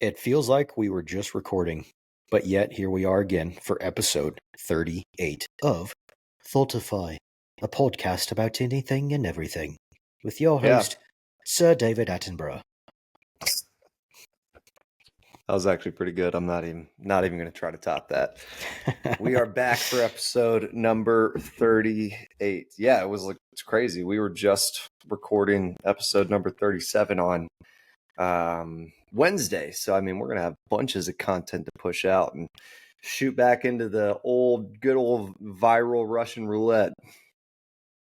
It feels like we were just recording, but yet here we are again for episode 38 of Thoughtify, a podcast about anything and everything, with your Yeah. host, Sir David Attenborough. That was actually pretty good. I'm not even going to try to top that. We are back for episode number 38. Yeah, it's crazy. We were just recording episode number 37 on Wednesday. So, I mean, we're going to have bunches of content to push out and shoot back into the good old viral Russian roulette.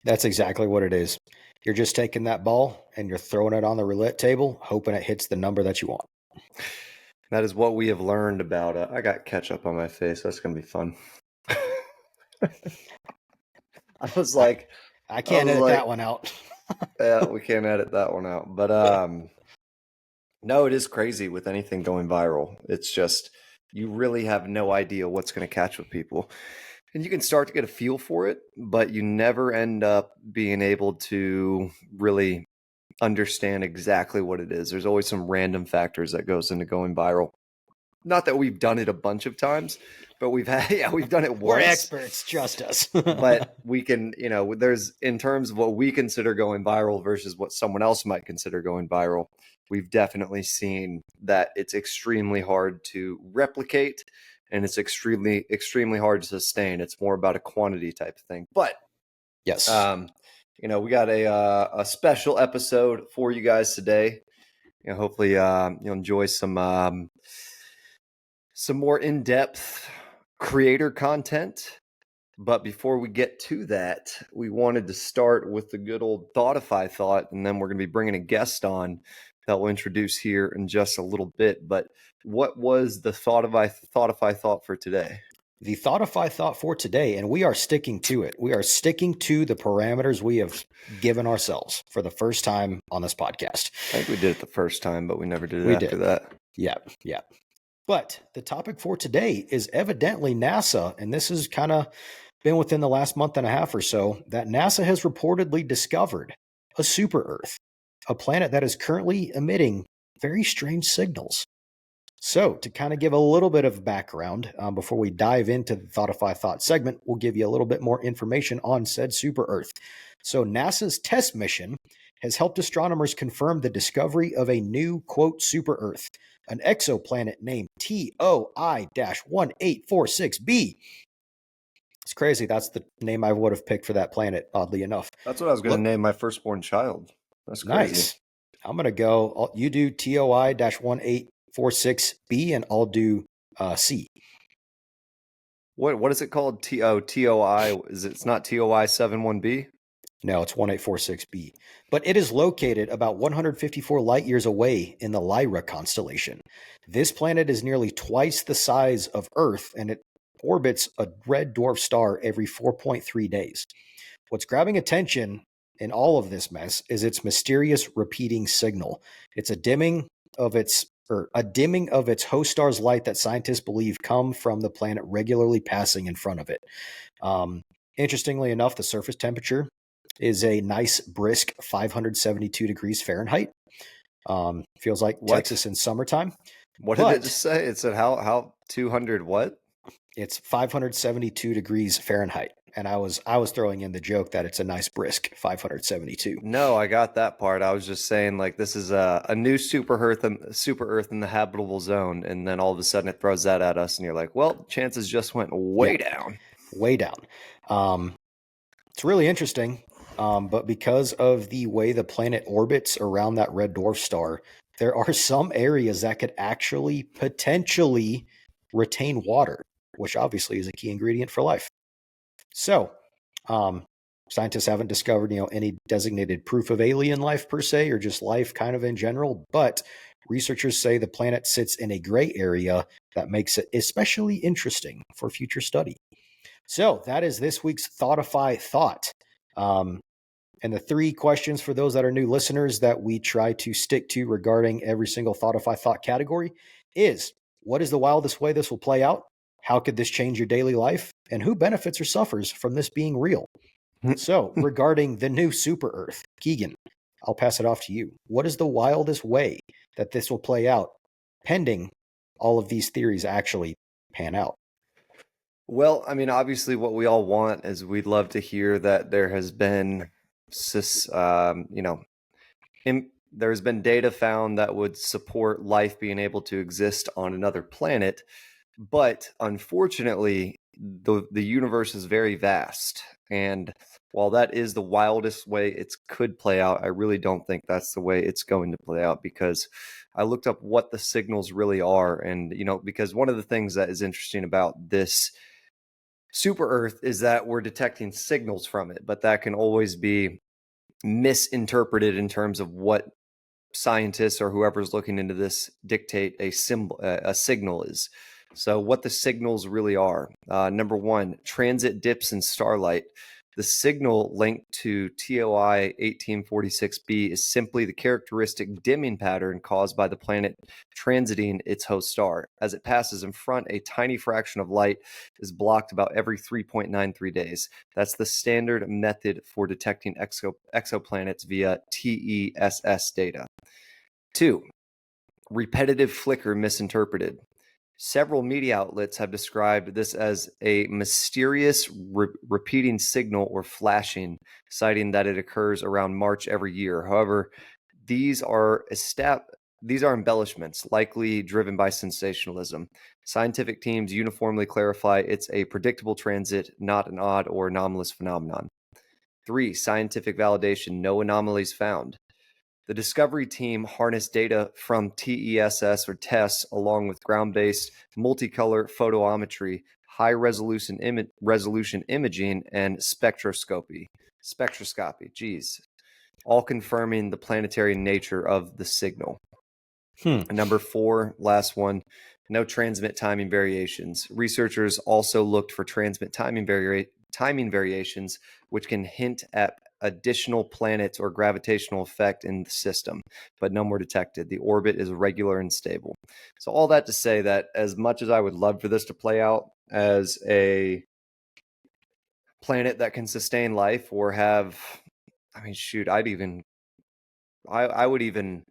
That's exactly what it is. You're just taking that ball and you're throwing it on the roulette table, hoping it hits the number that you want. That is what we have learned about it. I got ketchup on my face. That's going to be fun. I was like, I can't edit that one out. Yeah, we can't edit that one out. But no, it is crazy with anything going viral. It's just, you really have no idea what's going to catch with people. And you can start to get a feel for it, but you never end up being able to really understand exactly what it is. There's always some random factors that goes into going viral. Not that we've done it a bunch of times, but we've done it once. We're experts, trust us. But we can, there's, in terms of what we consider going viral versus what someone else might consider going viral, we've definitely seen that it's extremely hard to replicate and it's extremely, extremely hard to sustain. It's more about a quantity type of thing. But yes, we got a special episode for you guys today. Hopefully you'll enjoy some more in-depth creator content. But before we get to that, we wanted to start with the good old Thoughtify thought, and then we're going to be bringing a guest on that we'll introduce here in just a little bit. But what was the Thoughtify thought for today? The Thoughtify thought for today, and we are sticking to it. We are sticking to the parameters we have given ourselves for the first time on this podcast. I think we did it the first time, but we never did it after that. Yeah. But the topic for today is evidently NASA, and this has kind of been within the last month and a half or so, that NASA has reportedly discovered a super Earth, a planet that is currently emitting very strange signals. So to kind of give a little bit of background before we dive into the Thoughtify Thought segment, we'll give you a little bit more information on said super Earth. So NASA's TESS mission has helped astronomers confirm the discovery of a new, quote, super Earth, an exoplanet named TOI-1846b. It's crazy. That's the name I would have picked for that planet, oddly enough. That's what I was going to name my firstborn child. That's crazy. Nice. I'm going to go, you do TOI-1846b and I'll do C. What is it called? TOI? It's not TOI-71b? No, it's 1846b. But it is located about 154 light years away in the Lyra constellation. This planet is nearly twice the size of Earth, and it orbits a red dwarf star every 4.3 days. What's grabbing attention in all of this mess is its mysterious repeating signal. It's a dimming of its host star's light that scientists believe come from the planet regularly passing in front of it. Interestingly enough, the surface temperature is a nice brisk 572 degrees Fahrenheit. Feels like Texas in summertime. What did it just say? It said how 200 what? It's 572 degrees Fahrenheit. And I was throwing in the joke that it's a nice brisk 572. No, I got that part. I was just saying, like, this is a new super Earth in the habitable zone, and then all of a sudden it throws that at us, and you're like, well, chances just went way down. Way down. It's really interesting. But because of the way the planet orbits around that red dwarf star, there are some areas that could actually potentially retain water, which obviously is a key ingredient for life. So, scientists haven't discovered, any designated proof of alien life per se, or just life kind of in general, but researchers say the planet sits in a gray area that makes it especially interesting for future study. So that is this week's Thoughtify thought. And the three questions for those that are new listeners that we try to stick to regarding every single Thoughtify thought category is, what is the wildest way this will play out? How could this change your daily life? And who benefits or suffers from this being real? So regarding the new super Earth, Keegan, I'll pass it off to you. What is the wildest way that this will play out pending all of these theories actually pan out. Well, I mean, obviously, what we all want is we'd love to hear that there has been, you know, there's been data found that would support life being able to exist on another planet. But unfortunately, the universe is very vast. And while that is the wildest way it could play out, I really don't think that's the way it's going to play out, because I looked up what the signals really are. And, because one of the things that is interesting about this super Earth is that we're detecting signals from it, but that can always be misinterpreted in terms of what scientists or whoever's looking into this dictate a signal is. So what the signals really are: number one, transit dips in starlight. The signal linked to TOI 1846b is simply the characteristic dimming pattern caused by the planet transiting its host star. As it passes in front, a tiny fraction of light is blocked about every 3.93 days. That's the standard method for detecting exoplanets via TESS data. 2. Repetitive flicker misinterpreted. Several media outlets have described this as a mysterious repeating signal or flashing, citing that it occurs around March every year. However, these are embellishments, likely driven by sensationalism. Scientific teams uniformly clarify it's a predictable transit, not an odd or anomalous phenomenon. 3. Scientific validation. No anomalies found. The Discovery team harnessed data from TESS or TESS along with ground-based multicolor photometry, high-resolution imaging, and spectroscopy, all confirming the planetary nature of the signal. Number 4, last one, no transmit timing variations. Researchers also looked for transmit timing variations, which can hint at additional planets or gravitational effect in the system, but no more detected. The orbit is regular and stable. So all that to say that as much as I would love for this to play out as a planet that can sustain life or have, I mean, shoot, I would even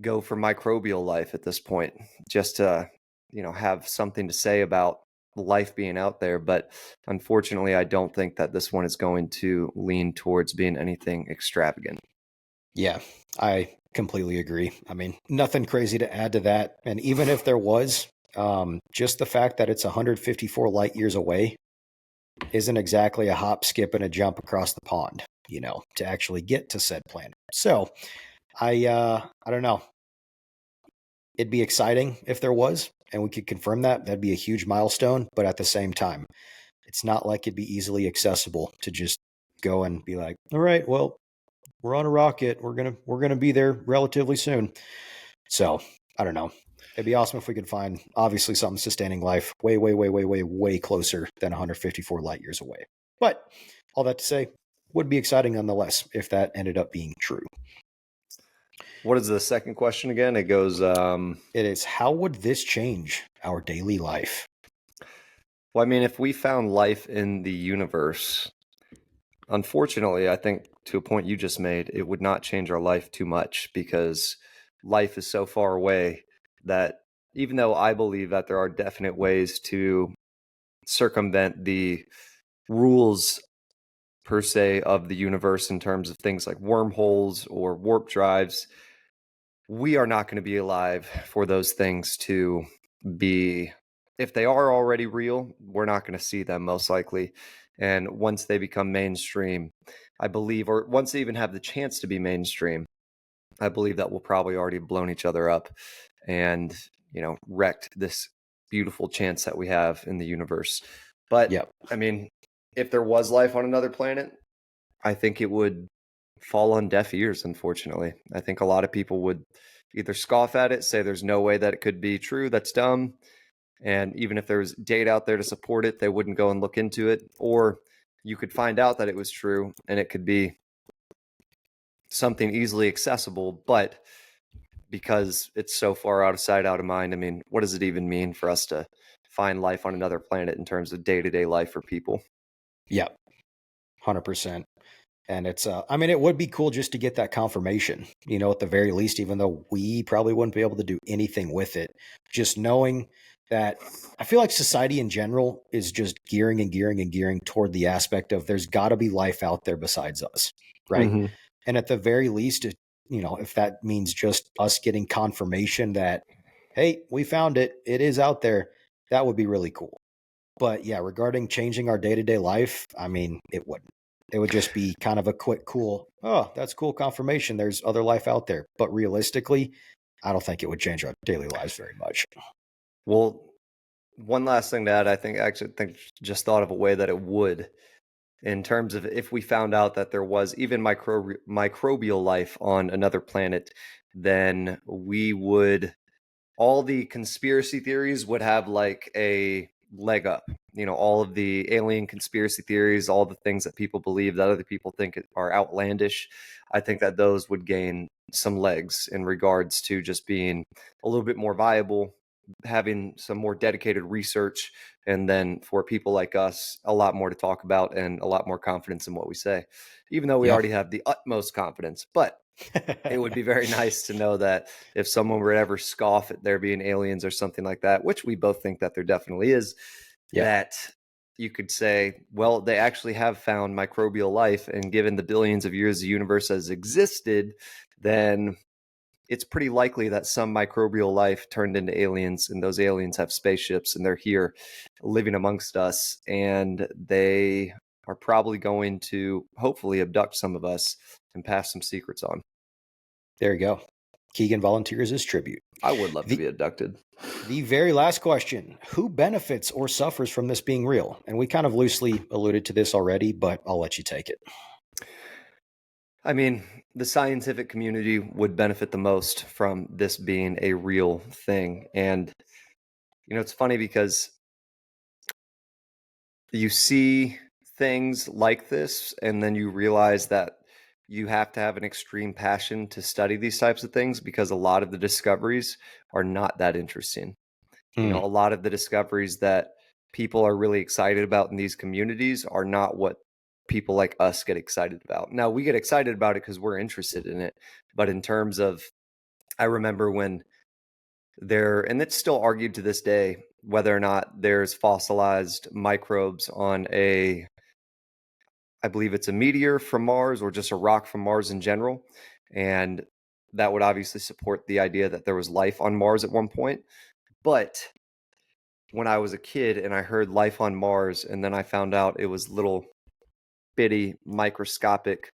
go for microbial life at this point, just to, have something to say about life being out there. But unfortunately, I don't think that this one is going to lean towards being anything extravagant. Yeah, I completely agree. I mean, nothing crazy to add to that. And even if there was, just the fact that it's 154 light years away isn't exactly a hop, skip, and a jump across the pond, to actually get to said planet. So I don't know. It'd be exciting if there was, and we could confirm that. That'd be a huge milestone. But at the same time, it's not like it'd be easily accessible to just go and be like, all right, well, we're on a rocket. We're gonna be there relatively soon. So I don't know. It'd be awesome if we could find obviously something sustaining life way, way, way, way, way, way closer than 154 light years away. But all that to say, would be exciting nonetheless if that ended up being true. What is the second question again? It goes, It is, how would this change our daily life? well, I mean, if we found life in the universe, unfortunately, I think to a point you just made, it would not change our life too much, because life is so far away that even though I believe that there are definite ways to circumvent the rules per se of the universe in terms of things like wormholes or warp drives, we are not going to be alive for those things to be. If they are already real, we're not going to see them most likely. And once they become mainstream, I believe, or once they even have the chance to be mainstream, I believe that we'll probably already have blown each other up and, wrecked this beautiful chance that we have in the universe. But Yep. I mean, if there was life on another planet, I think it would fall on deaf ears, unfortunately. I think a lot of people would either scoff at it, say there's no way that it could be true, that's dumb. And even if there was data out there to support it, they wouldn't go and look into it. Or you could find out that it was true and it could be something easily accessible, but because it's so far out of sight, out of mind, I mean, what does it even mean for us to find life on another planet in terms of day-to-day life for people? Yep. 100%. And it's, I mean, it would be cool just to get that confirmation, at the very least, even though we probably wouldn't be able to do anything with it. Just knowing that I feel like society in general is just gearing and gearing and gearing toward the aspect of there's got to be life out there besides us. Right. Mm-hmm. And at the very least, if that means just us getting confirmation that, hey, we found it, it is out there, that would be really cool. But yeah, regarding changing our day to day life, I mean, it wouldn't. It would just be kind of a quick, cool, oh, that's cool confirmation. There's other life out there. But realistically, I don't think it would change our daily lives very much. Well, one last thing to add, I think just thought of a way that it would, in terms of if we found out that there was even microbial life on another planet, then we would all the conspiracy theories would have like a leg up. All of the alien conspiracy theories, all the things that people believe that other people think are outlandish, I think that those would gain some legs in regards to just being a little bit more viable, having some more dedicated research, and then for people like us, a lot more to talk about and a lot more confidence in what we say, even though we Yeah. already have the utmost confidence. But it would be very nice to know that if someone were to ever scoff at there being aliens or something like that, which we both think that there definitely is, Yeah. that you could say, well, they actually have found microbial life, and given the billions of years the universe has existed, then it's pretty likely that some microbial life turned into aliens, and those aliens have spaceships and they're here living amongst us, and they are probably going to hopefully abduct some of us and pass some secrets on. There you go. Keegan volunteers his tribute. I would love to The, be abducted. the very last question: who benefits or suffers from this being real? And we kind of loosely alluded to this already, but I'll let you take it. I mean, the scientific community would benefit the most from this being a real thing. And, it's funny because you see things like this, and then you realize that you have to have an extreme passion to study these types of things because a lot of the discoveries are not that interesting. A lot of the discoveries that people are really excited about in these communities are not what people like us get excited about. Now, we get excited about it because we're interested in it. But in terms of, I remember when and it's still argued to this day whether or not there's fossilized microbes on I believe it's a meteor from Mars or just a rock from Mars in general. And that would obviously support the idea that there was life on Mars at one point. But when I was a kid and I heard life on Mars, and then I found out it was little bitty microscopic,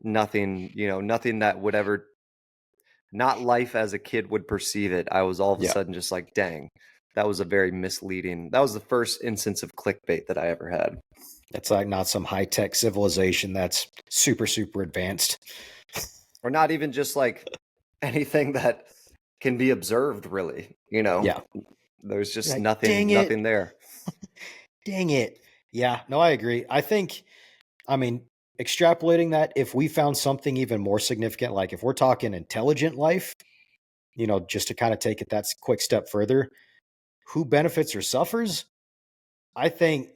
nothing, nothing that would ever, not life as a kid would perceive it. I was all of a Yeah. sudden just like, dang, that was a very misleading. That was the first instance of clickbait that I ever had. It's like not some high tech civilization that's super, super advanced. Or not even just like anything that can be observed, really. Yeah. There's just Like, nothing, dang it. nothing there. Dang it. Yeah. No, I agree. I mean, extrapolating that, if we found something even more significant, like if we're talking intelligent life, just to kind of take it that quick step further, who benefits or suffers? I think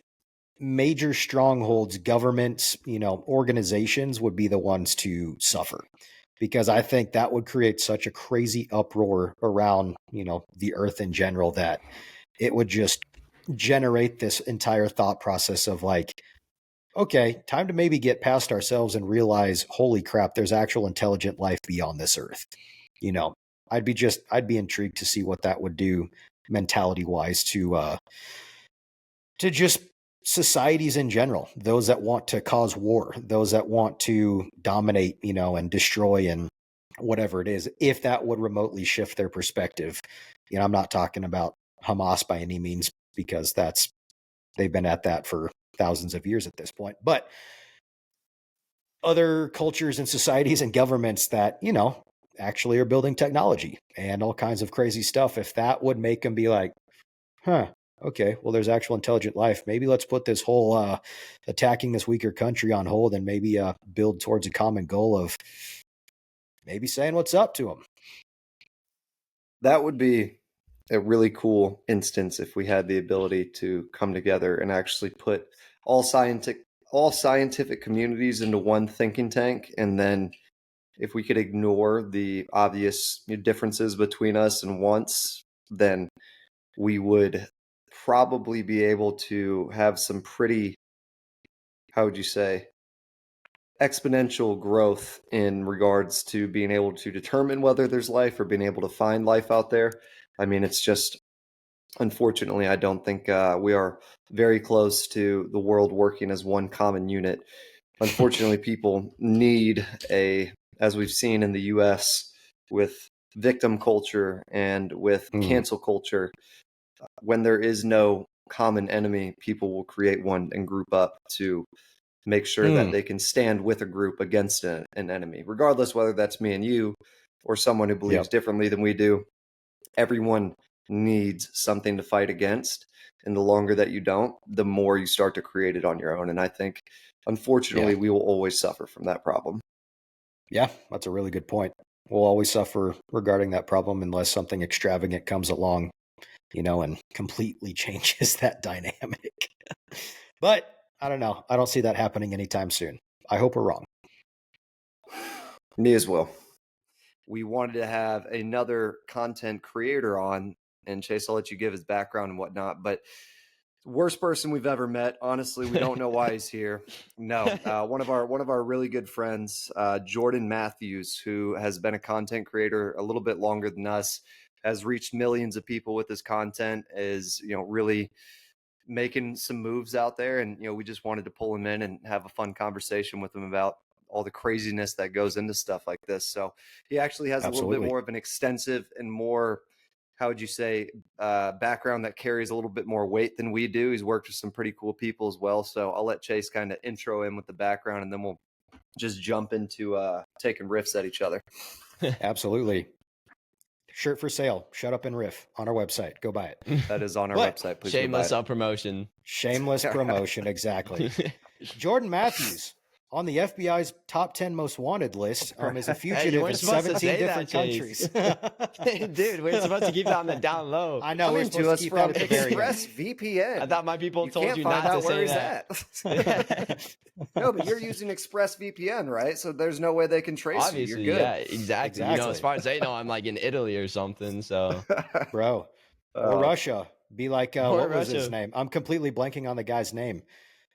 major strongholds, governments, organizations would be the ones to suffer because I think that would create such a crazy uproar around, the earth in general that it would just generate this entire thought process of like, okay, time to maybe get past ourselves and realize, holy crap, there's actual intelligent life beyond this earth. You know, I'd be intrigued to see what that would do mentality wise to just societies in general, those that want to cause war, those that want to dominate, and destroy and whatever it is, if that would remotely shift their perspective. I'm not talking about Hamas by any means because they've been at that for thousands of years at this point, but other cultures and societies and governments that, actually are building technology and all kinds of crazy stuff. If that would make them be like, huh, okay, well, there's actual intelligent life. Maybe let's put this whole attacking this weaker country on hold and maybe build towards a common goal of maybe saying what's up to them. That would be a really cool instance if we had the ability to come together and actually put all scientific all scientific communities into one thinking tank, and then if we could ignore the obvious differences between us and wants, then we would probably be able to have some pretty, how would you say, exponential growth in regards to being able to determine whether there's life or being able to find life out there. I mean, it's just, unfortunately, I don't think we are very close to the world working as one common unit. Unfortunately, people need as we've seen in the US with victim culture and with cancel culture, when there is no common enemy, people will create one and group up to make sure that they can stand with a group against an enemy, regardless whether that's me and you or someone who believes differently than we do. Everyone needs something to fight against. And the longer that you don't, the more you start to create it on your own. And I think, unfortunately, we will always suffer from that problem. Yeah, that's a really good point. We'll always suffer regarding that problem unless something extravagant comes along, and completely changes that dynamic. But I don't know. I don't see that happening anytime soon. I hope we're wrong. Me as well. We wanted to have another content creator on, and Chase, I'll let you give his background and whatnot, but worst person we've ever met. Honestly, we don't know why he's here. No, one of our really good friends, Jordan Matthews, who has been a content creator a little bit longer than us, has reached millions of people with his content, is really making some moves out there, and we just wanted to pull him in and have a fun conversation with him about all the craziness that goes into stuff like this. So he actually has a little bit more of an extensive and more, how would you say, background that carries a little bit more weight than we do. He's worked with some pretty cool people as well. So I'll let Chase kind of intro him with the background, and then we'll just jump into taking riffs at each other. Absolutely. Shirt for sale. Shut up and riff on our website. Go buy it. That is on our website. Please shameless promotion. Shameless promotion. Exactly. Jordan Matthews on the FBI's top 10 most wanted list is a fugitive in 17 different countries. Dude, we're supposed to keep that on the down low. I know. We're supposed to keep that at the very end. ExpressVPN. I thought my people told you not to say that. No, but you're using ExpressVPN, right? So there's no way they can trace you. You're good. Yeah, exactly. As far as they know, I'm like in Italy or something. So, bro, or Russia. Be like, what was his name? I'm completely blanking on the guy's name.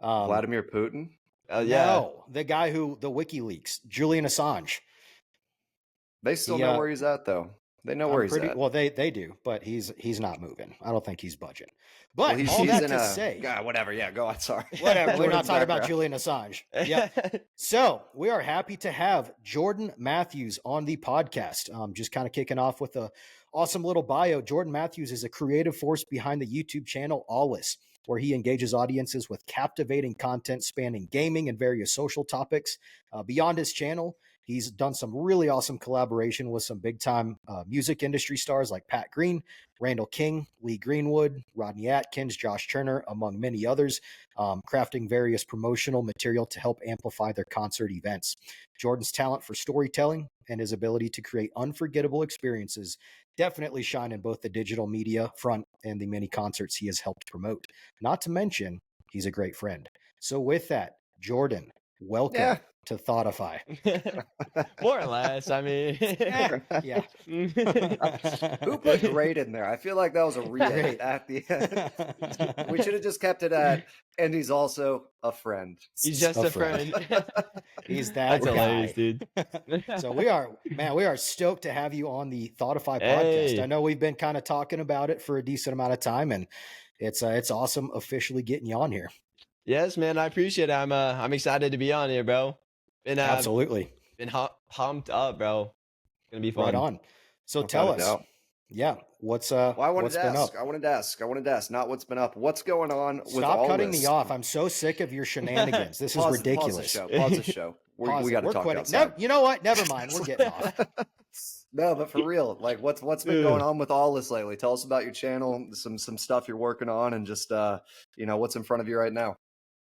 Vladimir Putin. No, the guy who the WikiLeaks, Julian Assange. They still know where he's at, though. They know where he's at. Well, they do, but he's not moving. I don't think he's budging. But all that to say, God, whatever. Yeah, go on. Sorry. Whatever. We're not talking about Julian Assange. Yeah. So we are happy to have Jordan Matthews on the podcast. Just kind of kicking off with a awesome little bio. Jordan Matthews is a creative force behind the YouTube channel Aweless, where he engages audiences with captivating content spanning gaming and various social topics. Beyond his channel, he's done some really awesome collaboration with some big-time music industry stars like Pat Green, Randall King, Lee Greenwood, Rodney Atkins, Josh Turner, among many others, crafting various promotional material to help amplify their concert events. Jordan's talent for storytelling and his ability to create unforgettable experiences definitely shine in both the digital media front and the many concerts he has helped promote. Not to mention, he's a great friend. So with that, Jordan, welcome to Thoughtify. More or less. I mean, yeah. Who put great in there? I feel like that was a read at the end. We should have just kept it at, and he's also a friend. He's just a friend. He's that guy. Hilarious, dude. So we are stoked to have you on the Thoughtify podcast. I know we've been kind of talking about it for a decent amount of time, and it's awesome officially getting you on here. Yes, man, I appreciate it. I'm excited to be on here, bro. Absolutely. Been pumped up, bro. It's gonna be fun. Right on. So tell us. What's I wanted what's to been ask. up? I wanted to ask, not what's been up. What's going on with Stop cutting this? me off. I'm so sick of your shenanigans. This is ridiculous. Pause the show. We got to talk outside. You know what? Never mind. We're getting off. No, but for real, like what's been going on with Aweless lately? Tell us about your channel, some stuff you're working on, and just what's in front of you right now.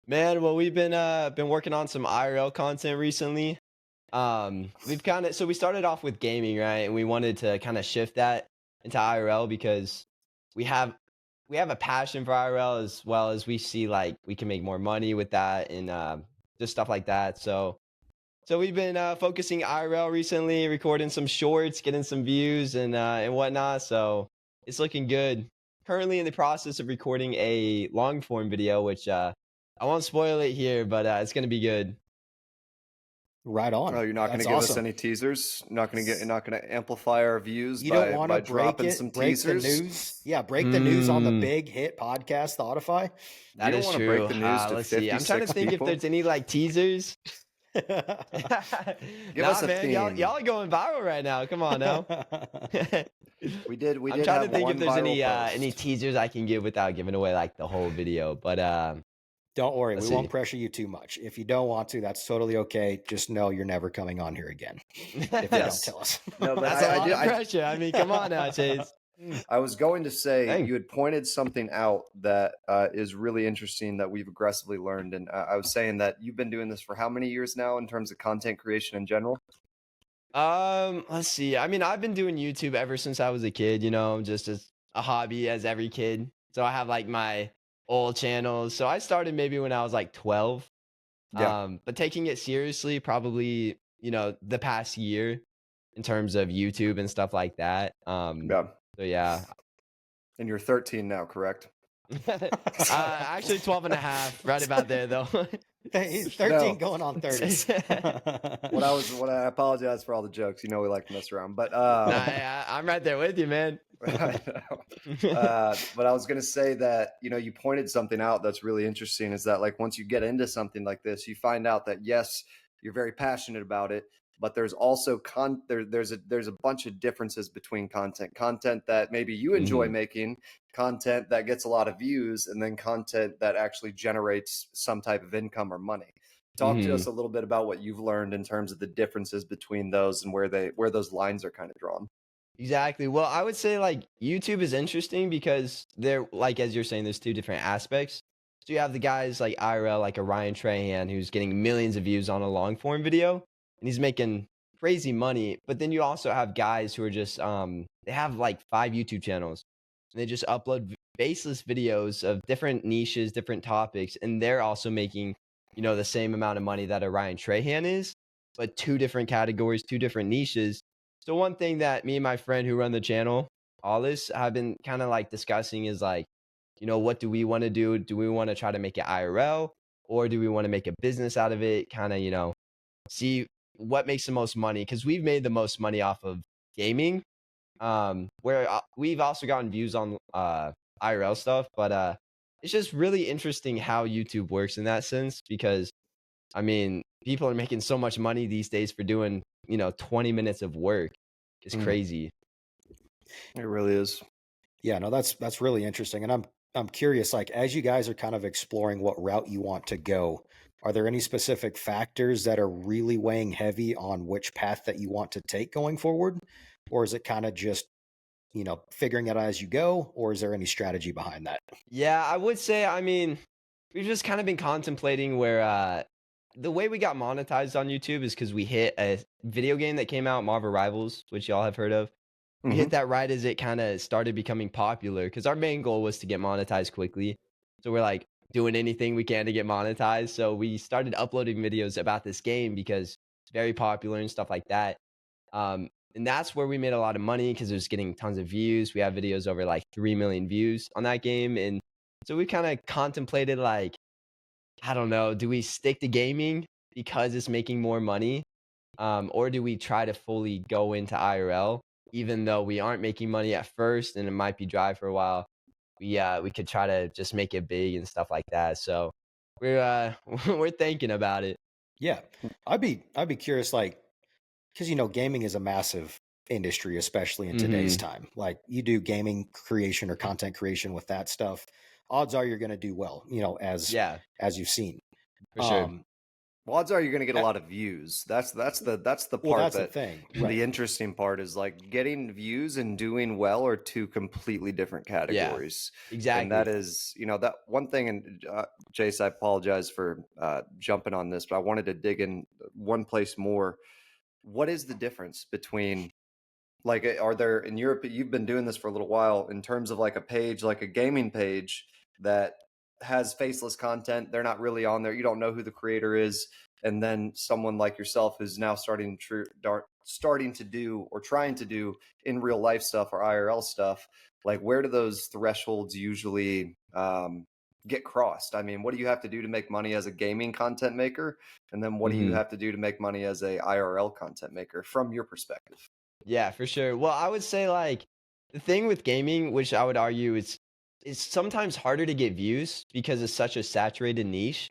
Man, well, we've been working on some IRL content recently. We started off with gaming, right? And we wanted to kind of shift that into IRL because we have we have a passion for IRL as well as we see like we can make more money with that and just stuff like that. So we've been focusing IRL recently, recording some shorts, getting some views and whatnot. So it's looking good. Currently in the process of recording a long form video, which I won't spoil it here, but it's gonna be good. Right on. Oh, you're not going to That's give us awesome. any teasers? Not going to amplify our views You don't want to by break dropping it, some break the teasers? news. Yeah, break the news on the Hmm, big hit podcast, Thoughtify. You that don't is want to break true. the news to Let's see. I'm trying to 56 think if people? there's any like teasers. Give us Nah, a man, y'all theme. y'all are going viral right now. Come on now. We did I'm trying to have think if one there's viral any post. teasers I can give without giving away like the whole video. But Don't worry, let's we won't see. pressure you too much. If you don't want to, that's totally okay. Just know you're never coming on here again if you don't Yes. tell us. No, but That's a lot of I pressure. I mean, come on now, Chase. I was going to say Dang. you had pointed something out that is really interesting that we've aggressively learned, and I was saying that you've been doing this for how many years now in terms of content creation in general? Let's see. I mean, I've been doing YouTube ever since I was a kid, just as a hobby as every kid. So I have like my old channels. So I started maybe when I was like 12. Yeah, But taking it seriously probably, the past year in terms of YouTube and stuff like that. yeah. So yeah. And you're 13 now, correct? Actually 12 and a half, right about there though. He's 13 No. going on 30. What I apologize for all the jokes. You know we like to mess around, but I'm right there with you, man. I know. But I was gonna say that you pointed something out that's really interesting. Is that like once you get into something like this, you find out that yes, you're very passionate about it, but there's also there's a bunch of differences between content that maybe you enjoy Mhm. making, content that gets a lot of views, and then content that actually generates some type of income or money. Talk to us Mhm. a little bit about what you've learned in terms of the differences between those and where those lines are kind of drawn. Exactly. Well, I would say like YouTube is interesting because there, like as you're saying, there's two different aspects. So you have the guys like IRL, like a Ryan Trahan, who's getting millions of views on a long form video, and he's making crazy money. But then you also have guys who are just they have like 5 YouTube channels, and they just upload baseless videos of different niches, different topics, and they're also making the same amount of money that a Ryan Trahan is, but two different categories, two different niches. So one thing that me and my friend who run the channel, Aweless, have been kind of like discussing is like, what do we want to do? Do we want to try to make it IRL or do we want to make a business out of it? Kind of, see what makes the most money because we've made the most money off of gaming. Where we've also gotten views on IRL stuff, but it's just really interesting how YouTube works in that sense because I mean, people are making so much money these days for doing, 20 minutes of work. It's Mhm. crazy. It really is. Yeah, no, that's really interesting. And I'm curious, like as you guys are kind of exploring what route you want to go, are there any specific factors that are really weighing heavy on which path that you want to take going forward? Or is it kind of just, figuring it out as you go, or is there any strategy behind that? Yeah, I would say, I mean, we've just kind of been contemplating where the way we got monetized on YouTube is because we hit a video game that came out, Marvel Rivals, which y'all have heard of. We hit Hmm. that right as it kind of started becoming popular because our main goal was to get monetized quickly. So we're like doing anything we can to get monetized. So we started uploading videos about this game because it's very popular and stuff like that. And that's where we made a lot of money because it was getting tons of views. We have videos over like 3 million views on that game. And so we kind of contemplated like, I don't know, do we stick to gaming because it's making more money? Or do we try to fully go into IRL, even though we aren't making money at first and it might be dry for a while? We could try to just make it big and stuff like that. So we're we're thinking about it. Yeah. I'd be curious, like, because gaming is a massive industry, especially in today's Hmm. time. Like you do gaming creation or content creation with that stuff, odds are you're going to do well, Yeah, as you've seen. for sure. Um, Well, odds are you're going to get a eh, lot of views. That's the well, part that's the that thing, the right? interesting part is like getting views and doing well are two completely different Yeah, categories. And that exactly. is, that one thing. And Jace, I apologize for jumping on this, but I wanted to dig in one place more. What is the difference between Like, are there in Europe? You've been doing this for a little while. In terms of like a page, like a gaming page that has faceless content, they're not really on there. You don't know who the creator is, and then someone like yourself who's now starting to do or trying to do in real life stuff or IRL stuff. Like, where do those thresholds usually get crossed? I mean, what do you have to do to make money as a gaming content maker, and then what do you Mhm. have to do to make money as a IRL content maker from your perspective? Yeah, for sure. Well, I would say like the thing with gaming, which I would argue is it's sometimes harder to get views because it's such a saturated niche.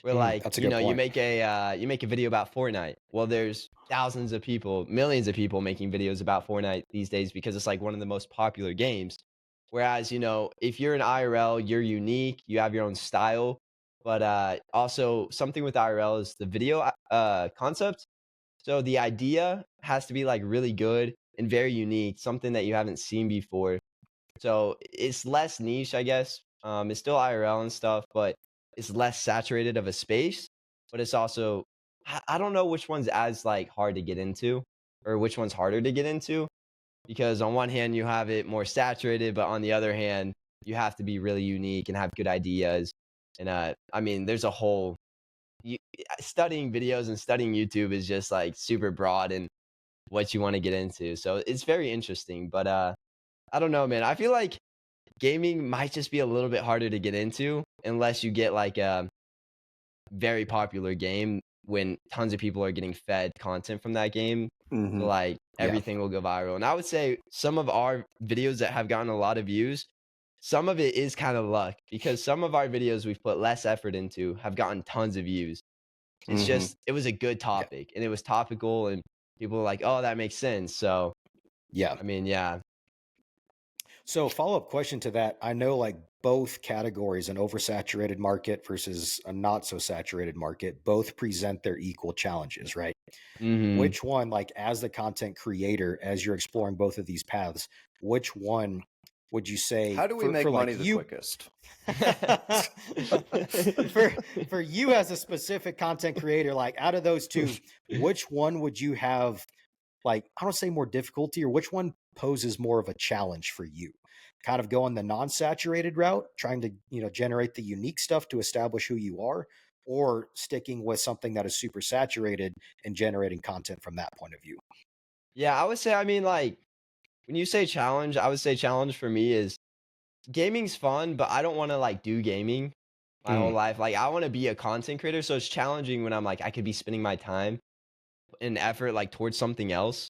Where like, That's a good point. you make a video about Fortnite. Well, there's thousands of people, millions of people making videos about Fortnite these days because it's like one of the most popular games. Whereas, if you're an IRL, you're unique, you have your own style. But also something with IRL is the video concept. So the idea has to be like really good and very unique, something that you haven't seen before. So it's less niche, I guess. It's still IRL and stuff, but it's less saturated of a space. But it's also, I don't know which one's as like hard to get into or which one's harder to get into because on one hand you have it more saturated, but on the other hand you have to be really unique and have good ideas. And I mean, there's a whole studying videos and studying YouTube is just like super broad and what you want to get into. So it's very interesting, but I don't know, man. I feel like gaming might just be a little bit harder to get into unless you get like a very popular game when tons of people are getting fed content from that game. So Mm-hmm. like Yeah. everything will go viral. And I would say some of our videos that have gotten a lot of views, some of it is kind of luck because some of our videos we've put less effort into have gotten tons of views. It's Mm-hmm. just it was a good Yeah. topic and it was topical and people were like, "Oh, that makes sense." So, Yeah. I mean, yeah. So, follow-up question to that. I know like both categories, an oversaturated market versus a not so saturated market, both present their equal challenges, right? Mhm. Which one, like as the content creator, as you're exploring both of these paths, which one would you say How do we for make like money the you quickest? for for you as a specific content creator, like out of those two, which one would you have like I don't say more difficulty or which one poses more of a challenge for you? Kind of going the non-saturated route, trying to, generate the unique stuff to establish who you are, or sticking with something that is super saturated and generating content from that point of view. Yeah, I would say, I mean, like, when you say challenge, I would say challenge for me is gaming's fun, but I don't wanna, like, do gaming my whole Mm, life. Like, I wanna be a content creator, so it's challenging when I'm like, I could be spending my time and effort, like, towards something else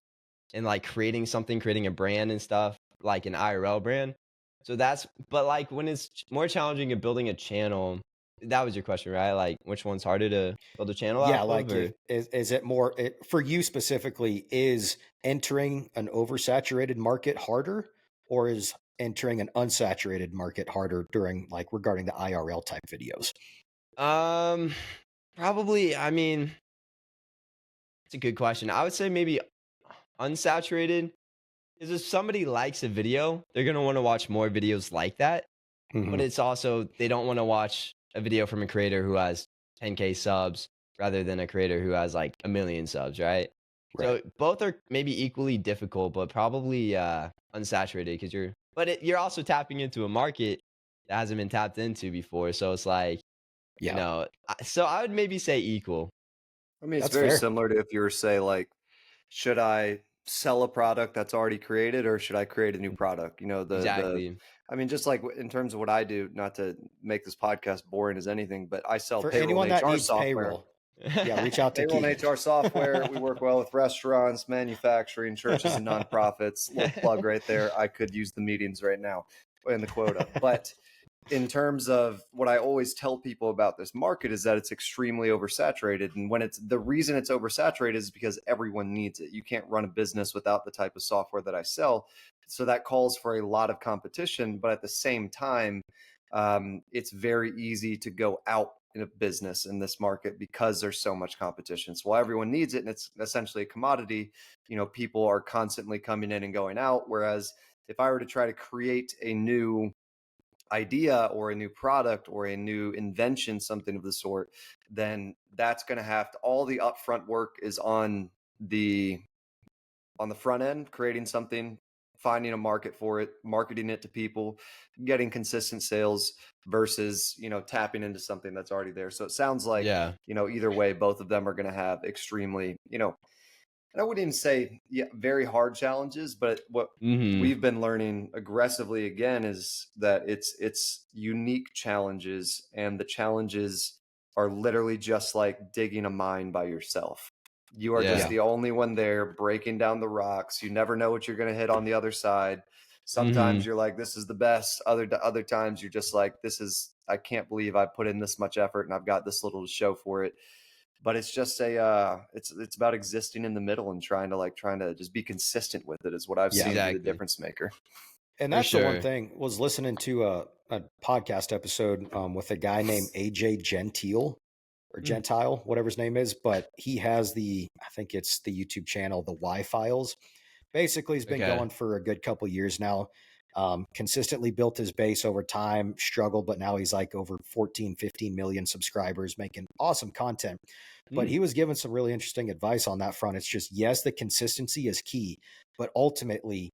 and, like, creating something, creating a brand and stuff, like an IRL brand. So that's but, like, when it's more challenging of building a channel that was your question, right? Like, which one's harder to build a channel yeah, off of like or is it more for you specifically? Is entering an oversaturated market harder, or is entering an unsaturated market harder during like regarding the IRL type videos? Um, probably, I mean, it's a good question. I would say maybe unsaturated, because if somebody likes a video, they're gonna wanna watch more videos like that, but Hmm. it's also they don't wanna watch a video from a creator who has 10K subs rather than a creator who has, like, 1,000,000 subs, right? Right. So, both are maybe equally difficult, but probably, unsaturated because you're also tapping into a market that hasn't been tapped into before, so it's like, Yeah, so I would maybe say equal. I mean, it's that's very fair. similar to if you were say like, should I sell a product that's already created or should I create a new product? Exactly. I mean, just like in terms of what I do, not to make this podcast boring as anything, but I sell For payroll anyone and that HR needs software. payroll, yeah, reach out to Payroll and Keegan. HR software. We work well with restaurants, manufacturing, churches, and nonprofits. Little plug right there. I could use the meetings right now and the quota. But in terms of what I always tell people about this market is that it's extremely oversaturated. And when it's the reason it's oversaturated is because everyone needs it. You can't run a business without the type of software that I sell. So that calls for a lot of competition. But at the same time, it's very easy to go out in a business in this market because there's so much competition. So while everyone needs it and it's essentially a commodity, people are constantly coming in and going out. Whereas if I were to try to create a new idea or a new product or a new invention, something of the sort, then that's going to have to, all the upfront work is on the on the front end, creating something, finding a market for it, marketing it to people, getting consistent sales versus, tapping into something that's already there. So it sounds like, Yeah. either way, both of them are going to have extremely, and I wouldn't even say very hard challenges, but what Mm-hmm. we've been learning aggressively again is that it's unique challenges, and the challenges are literally just like digging a mine by yourself. You are just Yeah. the only one there breaking down the rocks. You never know what you're going to hit on the other side. Sometimes Mm-hmm. you're like, this is the best. Other times you're just like, I can't believe I put in this much effort and I've got this little to show for it. But it's just it's about existing in the middle and trying to just be consistent with it is what I've Yeah. seen be the Exactly. difference maker. And For that's the one sure. thing. Was listening to a podcast episode with a guy named AJ Gentile or Mm. Gentile, whatever his name is, but he has I think it's the YouTube channel, the Y Files. Basically, he's been Okay. going for a good couple years now. Consistently built his base over time, struggled, but now he's like over 14, 15 million subscribers, making awesome content. But he was given some really interesting advice on that front. It's just, yes, the consistency is key, but ultimately,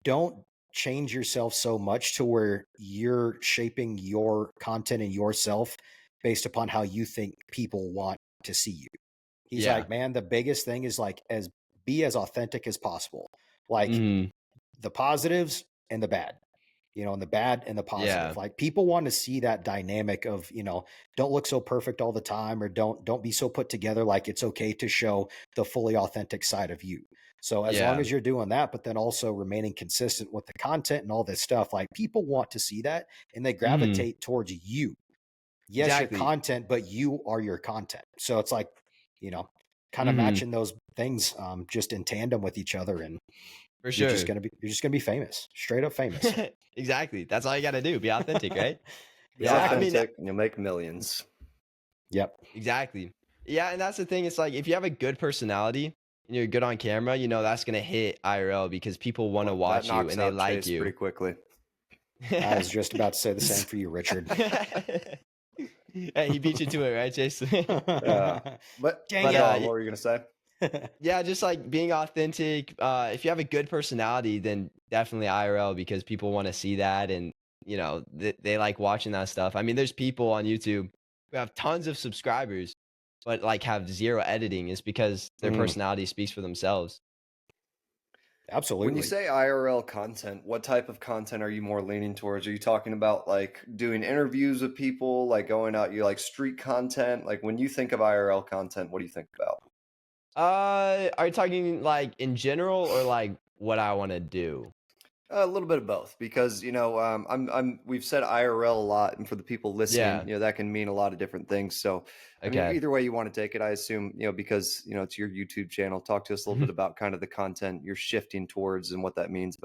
don't change yourself so much to where you're shaping your content and yourself based upon how you think people want to see you. He's Yeah. like, man, the biggest thing is like be as authentic as possible. Like Mm-hmm. the positives and the bad, and the bad and the positive. Yeah. Like people want to see that dynamic of, don't look so perfect all the time, or don't be so put together. Like it's okay to show the fully authentic side of you. So as long Yeah. as you're doing that, but then also remaining consistent with the content and all this stuff, like people want to see that and they Mm-hmm. gravitate towards you. Yes, Exactly. your content, but you are your content. So it's like, kind of Mm-hmm. matching those things just in tandem with each other, and For you're just sure. gonna be famous, straight up famous. Exactly. That's all you got to do. Be authentic, right? Be Yeah. I mean, authentic and you'll make millions. Yep. exactly. Yeah. And that's the thing. It's like if you have a good personality and you're good on camera, that's going to hit IRL because people want to Well, that watch you knocks and they out like Chase you. pretty quickly. I was just about to say the same for you, Richard. Hey, he beat you to it, right, Jason? But Dang But go on, what were you gonna say? yeah, just like being authentic. If you have a good personality, then definitely IRL because people want to see that, and they like watching that stuff. I mean, there's people on YouTube who have tons of subscribers, but like have zero editing. It's because their Mm, personality speaks for themselves. absolutely. When you say IRL content, what type of content are you more leaning towards? Are you talking about like doing interviews with people, like going out, you like street content? Like when you think of IRL content, what do you think about? Are you talking like in general or like what I want to do? A little bit of both, because we've said IRL a lot, and for the people listening, Yeah. that can mean a lot of different things. So, I mean, Okay. either way you want to take it, I assume, because it's your YouTube channel. Talk to us a little bit about kind of the content you're shifting towards and what that means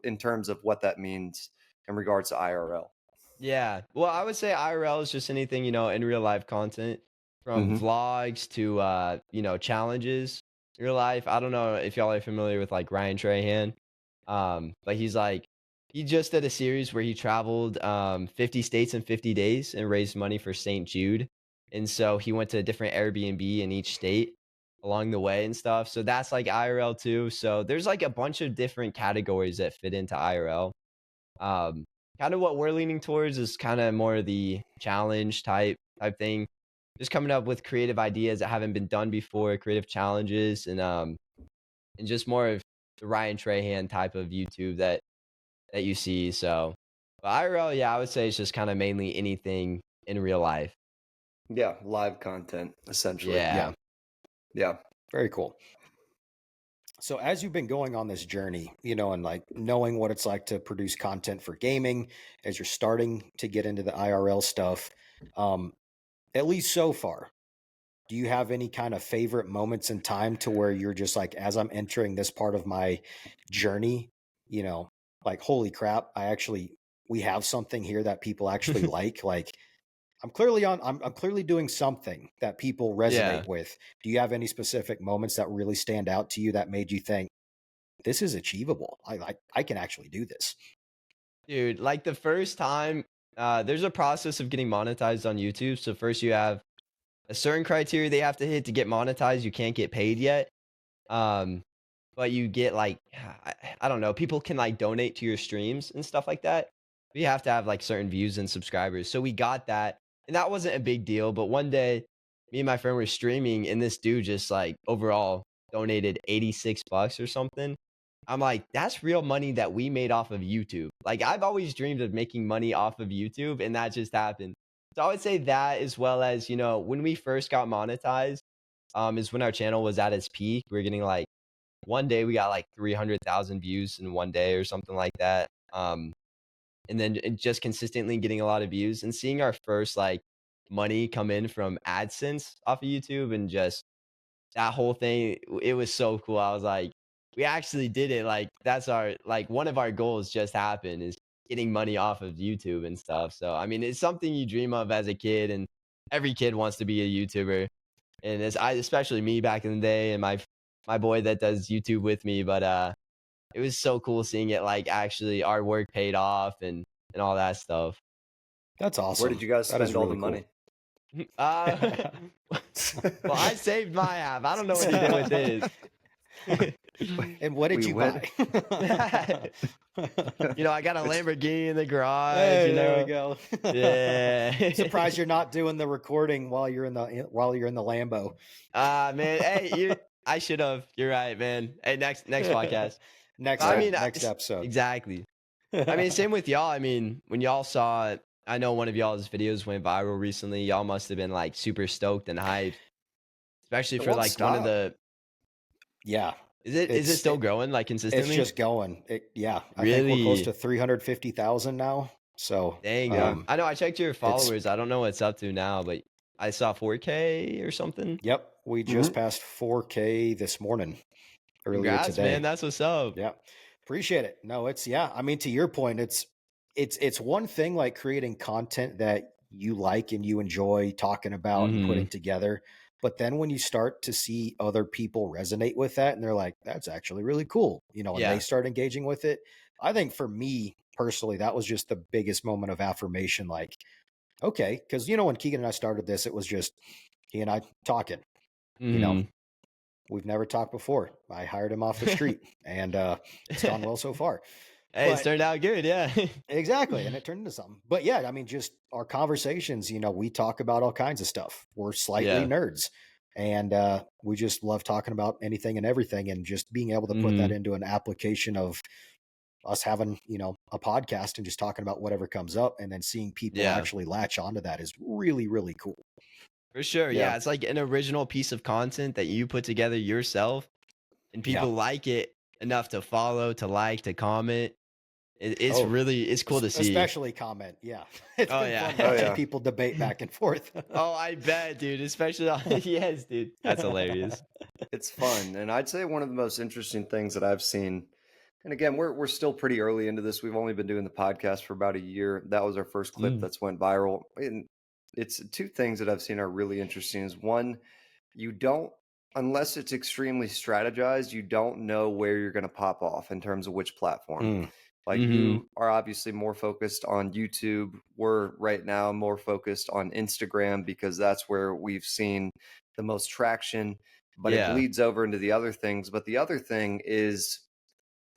in terms of what that means in regards to IRL. Yeah. Well, I would say IRL is just anything, in real life content from Mm-hmm. vlogs to challenges in real life. I don't know if y'all are familiar with like Ryan Trahan. But he just did a series where he traveled 50 states in 50 days and raised money for St. Jude. And so he went to a different Airbnb in each state along the way and stuff. So that's like IRL too. So there's like a bunch of different categories that fit into IRL. Um, Kind of what we're leaning towards is kind of more the challenge type thing. Just coming up with creative ideas that haven't been done before, creative challenges, and just more of the Ryan Trahan type of YouTube that you see. So, but IRL, yeah, I would say it's just kind of mainly anything in real life. Yeah, live content essentially. Yeah. Yeah. Very cool. So as you've been going on this journey, and like knowing what it's like to produce content for gaming, as you're starting to get into the IRL stuff, at least so far, do you have any kind of favorite moments in time to where you're just like, as I'm entering this part of my journey, like, holy crap, we have something here that people actually like I'm clearly doing something that people Yeah. resonate with. Do you have any specific moments that really stand out to you that made you think this is achievable? I can actually do this. Dude, like the first time, there's a process of getting monetized on YouTube. So first you have a certain criteria they have to hit to get monetized. You can't get paid yet. Um, but you get like I don't know, people can like donate to your streams and stuff like that. But you have to have like certain views and subscribers. So we got that, and that wasn't a big deal. But one day, me and my friend were streaming, and this dude just like overall donated $86 or something. I'm like, that's real money that we made off of YouTube. Like I've always dreamed of making money off of YouTube, and that just happened. So I would say that, as well as, when we first got monetized, is when our channel was at its peak. We are getting like one day we got like 300,000 views in one day or something like that. And then just consistently getting a lot of views and seeing our first like money come in from AdSense off of YouTube, and just that whole thing, it was so cool. I was like, we actually did it. Like that's our like one of our goals just happened, is getting money off of YouTube and stuff. So I mean, it's something you dream of as a kid, and every kid wants to be a YouTuber. And especially me back in the day, and my boy that does YouTube with me. But it was so cool seeing it like actually our work paid off, and all that stuff. That's awesome. Where did you guys That is spend all really the cool. money? Well, I saved my half. I don't know what he did with his. And what did We you went- buy? I got a Lamborghini in the garage. Hey, there we go. Yeah. Surprised you're not doing the recording while you're in the Lambo. Man, hey, I should have. You're right, man. Hey, next podcast. Next episode. Exactly. I mean, same with y'all. I mean, when y'all saw it, I know one of y'all's videos went viral recently. Y'all must have been like super stoked and hyped, especially It for won't like one of stop. the. Yeah. Is it still growing like consistently? It's just going. I think we're close Really? to 350,000 now. So Dang. I know I checked your followers. I don't know what it's up to now, but I saw 4K or something. Yep, we just passed 4K this morning, earlier Congrats, today. man. That's what's up. Yeah, appreciate it. No, I mean, to your point, it's one thing like creating content that you like and you enjoy talking about and putting together. But then when you start to see other people resonate with that, and they're like, that's actually really cool, and they start engaging with it. I think for me personally, that was just the biggest moment of affirmation. Like, okay, because when Keegan and I started this, it was just he and I talking. We've never talked before. I hired him off the street, and it's gone well so far. Hey, it's turned out good, yeah. Exactly, and it turned into something. But yeah, I mean, just our conversations, we talk about all kinds of stuff. We're slightly nerds, and we just love talking about anything and everything, and just being able to put that into an application of us having, a podcast and just talking about whatever comes up, and then seeing people actually latch onto that is really, really cool. For sure. Yeah. It's like an original piece of content that you put together yourself, and people like it enough to follow, to like, to comment. It's cool to see. Especially comment. Yeah. It's been fun watching people debate back and forth. Oh, I bet, dude. Especially yes, dude. That's hilarious. It's fun. And I'd say one of the most interesting things that I've seen, and again, we're still pretty early into this. We've only been doing the podcast for about a year. That was our first clip that's went viral. And it's two things that I've seen are really interesting. Is one, you don't, unless it's extremely strategized, you don't know where you're going to pop off in terms of which platform. Like you are obviously more focused on YouTube. We're right now more focused on Instagram because that's where we've seen the most traction, but it bleeds over into the other things. But the other thing is,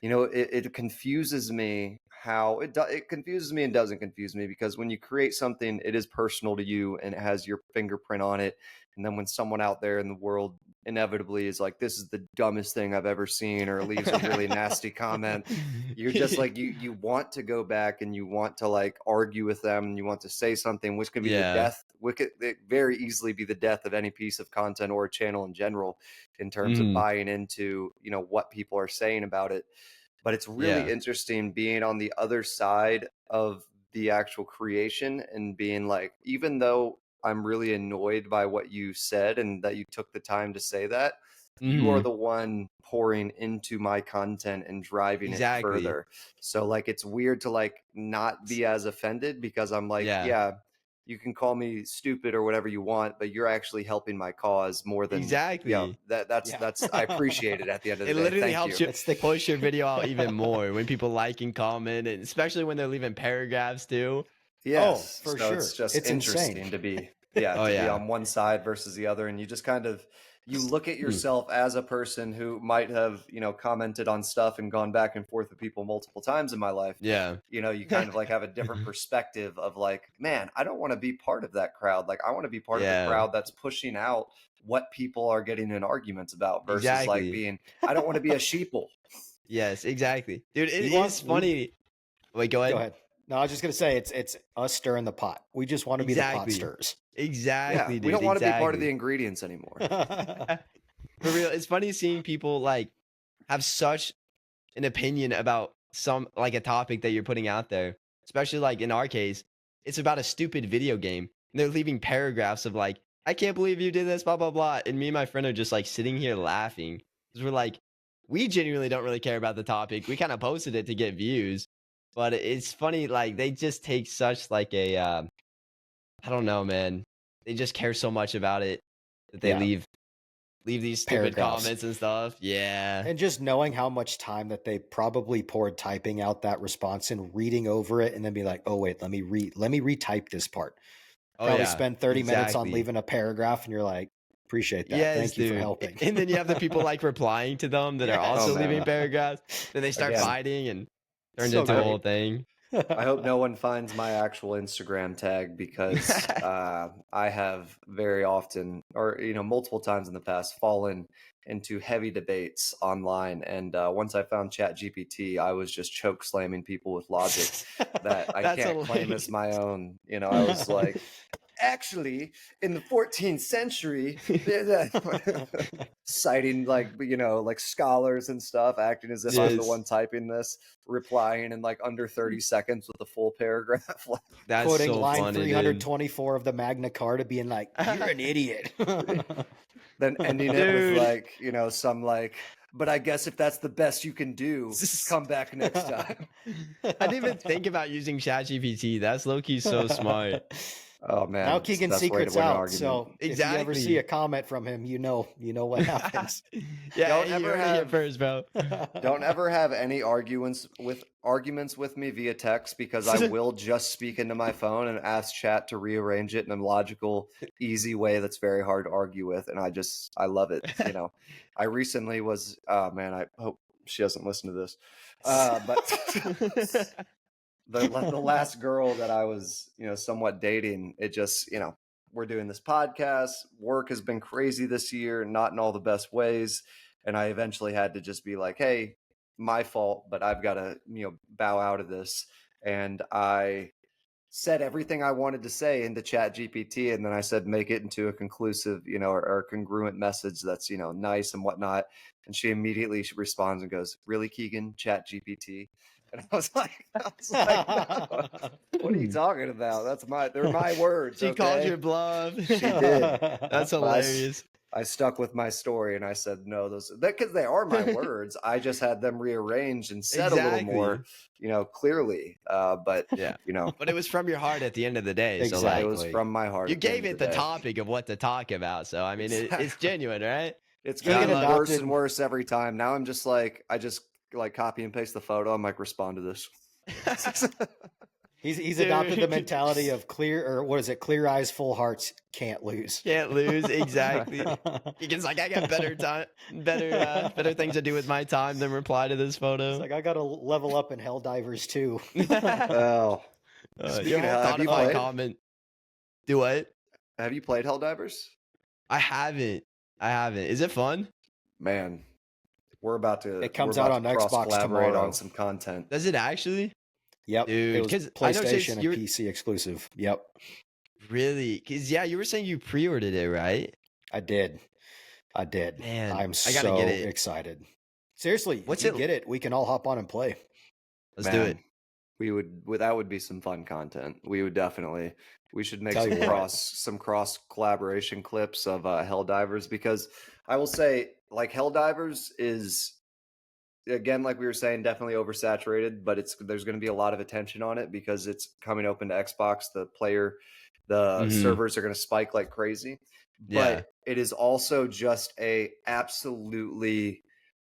it confuses me how it confuses me and doesn't confuse me, because when you create something, it is personal to you and it has your fingerprint on it. And then when someone out there in the world inevitably is like, this is the dumbest thing I've ever seen, or leaves a really nasty comment, you're just like, you want to go back and you want to like argue with them, and you want to say something, which could be the death, it very easily be the death of any piece of content or a channel in general, in terms of buying into, what people are saying about it. But it's really interesting being on the other side of the actual creation and being like, even though I'm really annoyed by what you said and that you took the time to say that, you are the one pouring into my content and driving it further. So like, it's weird to like not be as offended, because I'm like, you can call me stupid or whatever you want, but you're actually helping my cause more than that's I appreciate it at the end of the day. It literally Thank helps you. you push your video out even more when people like and comment, and especially when they're leaving paragraphs too. Yes, for so sure. it's just It's interesting insane. to be be on one side versus the other, and you just kind of you look at yourself as a person who might have, commented on stuff and gone back and forth with people multiple times in my life. Yeah. You kind of like have a different perspective of like, man, I don't want to be part of that crowd. Like, I want to be part of the crowd that's pushing out what people are getting in arguments about versus like being, I don't want to be a sheeple. Yes, exactly. Dude, it is funny. Wait, go ahead. Go ahead. No, I was just gonna say it's us stirring the pot. We just want to be the pot stirrers. Exactly, dude. We don't want to be part of the ingredients anymore. For real, it's funny seeing people like have such an opinion about some like a topic that you're putting out there. Especially like in our case, it's about a stupid video game. And they're leaving paragraphs of like, I can't believe you did this, blah, blah, blah. And me and my friend are just like sitting here laughing. Because we're like, we genuinely don't really care about the topic. We kind of posted it to get views. But it's funny, like they just take such like a I don't know, man. They just care so much about it that they leave these stupid comments and stuff. Yeah. And just knowing how much time that they probably poured typing out that response and reading over it and then be like, oh wait, let me retype this part. Probably spend 30 minutes on leaving a paragraph and you're like, appreciate that. Yes, thank you for helping. And then you have the people like replying to them that are also leaving paragraphs. Then they start fighting and turns into a whole thing. I hope no one finds my actual Instagram tag because I have very often, or multiple times in the past, fallen into heavy debates online. And once I found ChatGPT, I was just choke slamming people with logic that I can't claim as my own. I was like, actually, in the 14th century, citing like scholars and stuff, acting as if I'm the one typing this, replying in like under 30 seconds with a full paragraph. That's quoting line 324 of the Magna Carta, being like, "You're an idiot." Then ending it with like, some like, but I guess if that's the best you can do, come back next time. I didn't even think about using ChatGPT. That's low-key so smart. Oh man! Now Keegan's secret's out, so if you ever see a comment from him, you know what happens. Don't ever hear first, bro. Don't ever have any arguments with me via text because I will just speak into my phone and ask chat to rearrange it in a logical, easy way that's very hard to argue with, and I love it. I recently was. Oh man, I hope she doesn't listen to this, but. The last girl that I was, somewhat dating, it just, we're doing this podcast. Work has been crazy this year, not in all the best ways. And I eventually had to just be like, hey, my fault, but I've got to, bow out of this. And I said everything I wanted to say into ChatGPT. And then I said, make it into a conclusive, or congruent message that's, nice and whatnot. And she immediately responds and goes, really, Keegan, ChatGPT? And I was like, what are you talking about? They're my words. She called your bluff. She did. That's hilarious. I stuck with my story and I said, no, because they are my words. I just had them rearranged and said a little more, clearly. But but it was from your heart at the end of the day. Exactly. So like, it was from my heart. You gave it the topic of what to talk about. So I mean, it's genuine, right? It's getting worse and worse every time. Now I'm just like, like copy and paste the photo. I'm like, respond to this. He's adopted the mentality of clear eyes, full hearts, can't lose. Can't lose, exactly. He's like, I got better things to do with my time than reply to this photo. It's like, I gotta level up in Helldivers too. Oh, have you played? Comment. Do what? Have you played Helldivers? I haven't. Is it fun? Man, we're about to. It comes out on Xbox tomorrow. On some content. Does it actually? Yep, dude. It was PlayStation and PC exclusive. Yep. Really? Because you were saying you pre-ordered it, right? I did. Man, I'm so excited. Seriously, get it, we can all hop on and play. Let's do it. That would be some fun content. We should make some cross collaboration clips of Helldivers, because I will say, like, Helldivers is, again, like we were saying, definitely oversaturated, but there's going to be a lot of attention on it because it's coming open to Xbox. The servers are going to spike like crazy. But it is also just a absolutely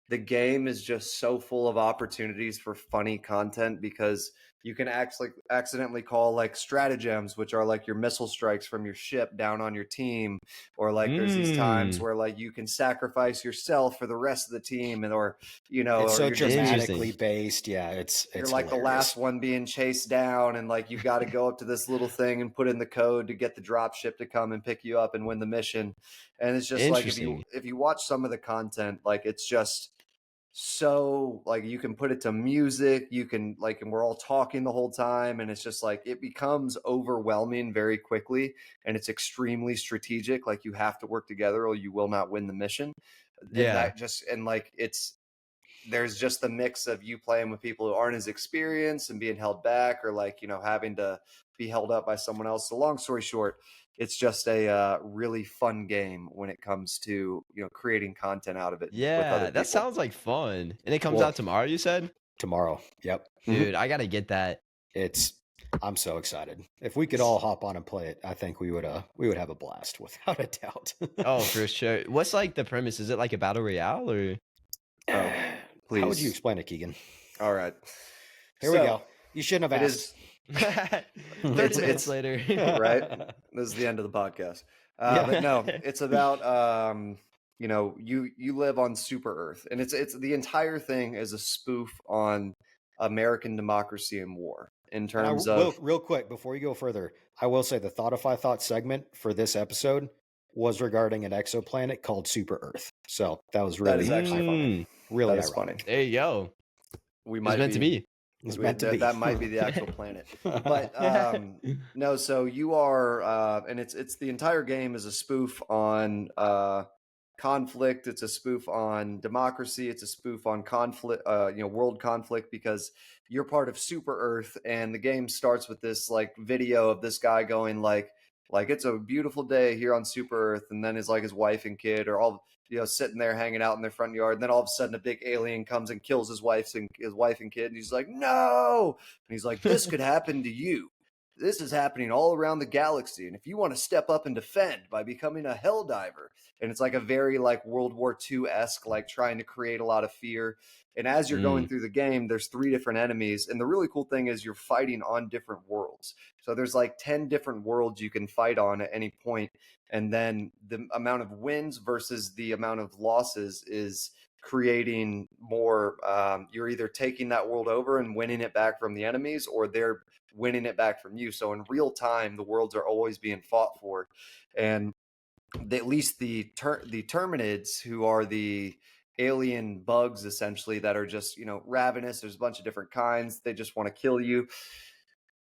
the game is just so full of opportunities for funny content because you can actually accidentally call like stratagems, which are like your missile strikes from your ship down on your team, or like there's these times where like you can sacrifice yourself for the rest of the team, and or It's or so you're just dramatically based. Yeah, it's you're like hilarious. the last one being chased down, and like you've got to go up to this little thing and put in the code to get the drop ship to come and pick you up and win the mission. And it's just like if you watch some of the content, like it's just so like you can put it to music, you can like, and we're all talking the whole time, and it's just like it becomes overwhelming very quickly, and it's extremely strategic. Like you have to work together or you will not win the mission. And that just, and like there's just the mix of you playing with people who aren't as experienced and being held back, or like having to be held up by someone else. So long story short, it's just a really fun game when it comes to creating content out of it with other people. That sounds like fun. And it comes out tomorrow, you said? Tomorrow. Yep. Dude, I gotta get that. I'm so excited. If we could all hop on and play it, I think we would have a blast without a doubt. Oh, for sure. What's like the premise? Is it like a battle royale or? Oh, please. How would you explain it, Keegan? All right. Here we go. You shouldn't have asked. 30 minutes later. Right? This is the end of the podcast. But no, it's about you live on Super Earth, and it's the entire thing is a spoof on American democracy and war. In terms of real quick before you go further, I will say the Thoughtify Thought segment for this episode was regarding an exoplanet called Super Earth. So that was really actually funny. Really that is funny. There you go. We might meant to be. It's meant to be. That might be the actual planet. But no, so you are and it's the entire game is a spoof on conflict. It's a spoof on democracy. It's a spoof on conflict, world conflict, because you're part of Super Earth, and the game starts with this like video of this guy going like it's a beautiful day here on Super Earth, and then his wife and kid are all sitting there hanging out in their front yard, and then all of a sudden a big alien comes and kills his wife and kid, and he's like, no, and he's like, this could happen to you. This is happening all around the galaxy, and if you want to step up and defend by becoming a hell diver. And it's like a very like World War II-esque, like trying to create a lot of fear. And as you're going through the game, there's 3 different enemies, and the really cool thing is you're fighting on different worlds. So there's like 10 different worlds you can fight on at any point, and then the amount of wins versus the amount of losses is creating more. You're either taking that world over and winning it back from the enemies, or they're winning it back from you. So in real time, the worlds are always being fought for, and at least the terminids, who are the alien bugs essentially that are just ravenous. There's a bunch of different kinds. They just want to kill you.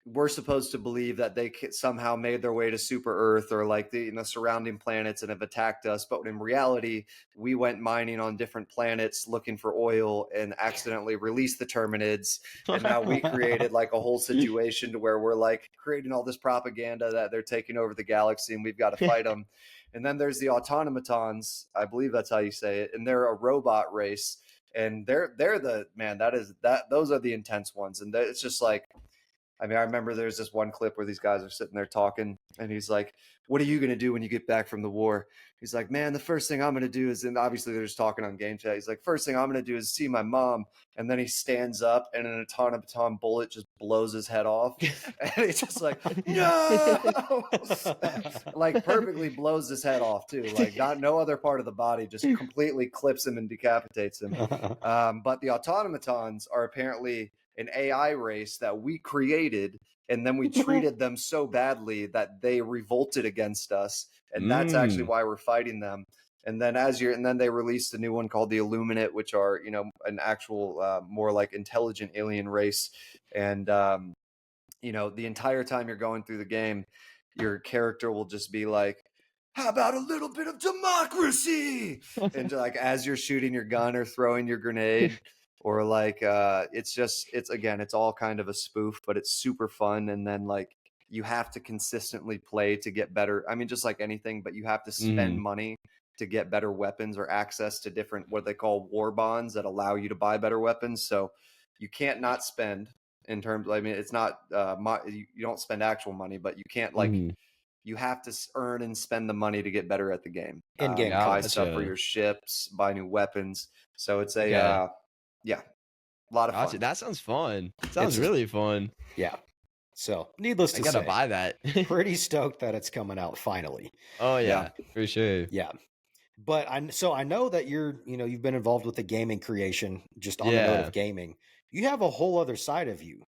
We're supposed to believe that they somehow made their way to Super Earth or like the surrounding planets and have attacked us. But in reality, we went mining on different planets looking for oil and accidentally released the terminids. And now we created like a whole situation to where we're like creating all this propaganda that they're taking over the galaxy and we've got to fight them. And then there's the automatons. I believe that's how you say it. And they're a robot race. And they're the man. Those are the intense ones. And it's just like, I mean, I remember there's this one clip where these guys are sitting there talking, and he's like, what are you going to do when you get back from the war? He's like, man, the first thing I'm going to do is, and obviously they're just talking on game chat. He's like, first thing I'm going to do is see my mom. And then he stands up and an automaton bullet just blows his head off. And he's just like, no, like perfectly blows his head off too. Like no other part of the body, just completely clips him and decapitates him. But the automatons are apparently an AI race that we created, and then we treated them so badly that they revolted against us, and that's actually why we're fighting them. And then they released a new one called the Illuminate, which are an actual more like intelligent alien race. And the entire time you're going through the game, your character will just be like, how about a little bit of democracy? And like as you're shooting your gun or throwing your grenade. Or like it's all kind of a spoof, but it's super fun. And then like you have to consistently play to get better. I mean, just like anything, but you have to spend money to get better weapons or access to different what they call war bonds that allow you to buy better weapons. So you can't not spend in terms. I mean, it's not you don't spend actual money, but you can't like you have to earn and spend the money to get better at the game. In-game Buy coins. stuff for Gotcha. your ships, buy new weapons. So it's a Okay. yeah, a lot of Gotcha. fun. That sounds fun. Sounds It's really fun. yeah. So, needless I to gotta say, buy that. pretty stoked that it's coming out finally. Oh Yeah. yeah, for sure. Yeah. But I know that you've been involved with the gaming creation, just on the note Yeah. of gaming. You have a whole other side of you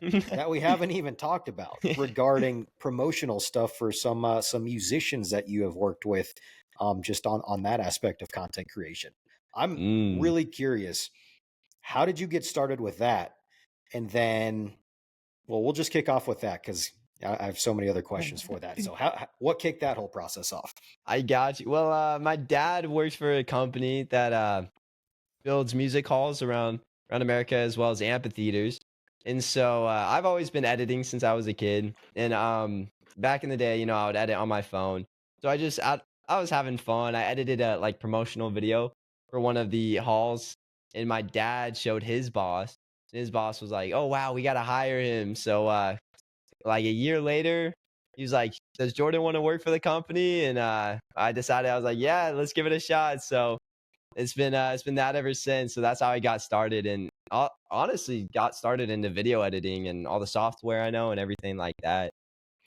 that we haven't even talked about regarding promotional stuff for some musicians that you have worked with, just on that aspect of content creation. I'm Mm. really curious, how did you get started with that? And then, well, we'll just kick off with that because I have so many other questions for that. So, what kicked that whole process off? I got you. Well, my dad works for a company that builds music halls around America as well as amphitheaters. And so I've always been editing since I was a kid. And back in the day, I would edit on my phone. So I was having fun. I edited a like promotional video for one of the halls, and my dad showed his boss. And his boss was like, "Oh wow, we gotta hire him." So like a year later, he was like, "Does Jordan want to work for the company?" And I decided I was like, "Yeah, let's give it a shot." So it's been that ever since. So that's how I got started, and honestly got started into video editing and all the software I know and everything like that.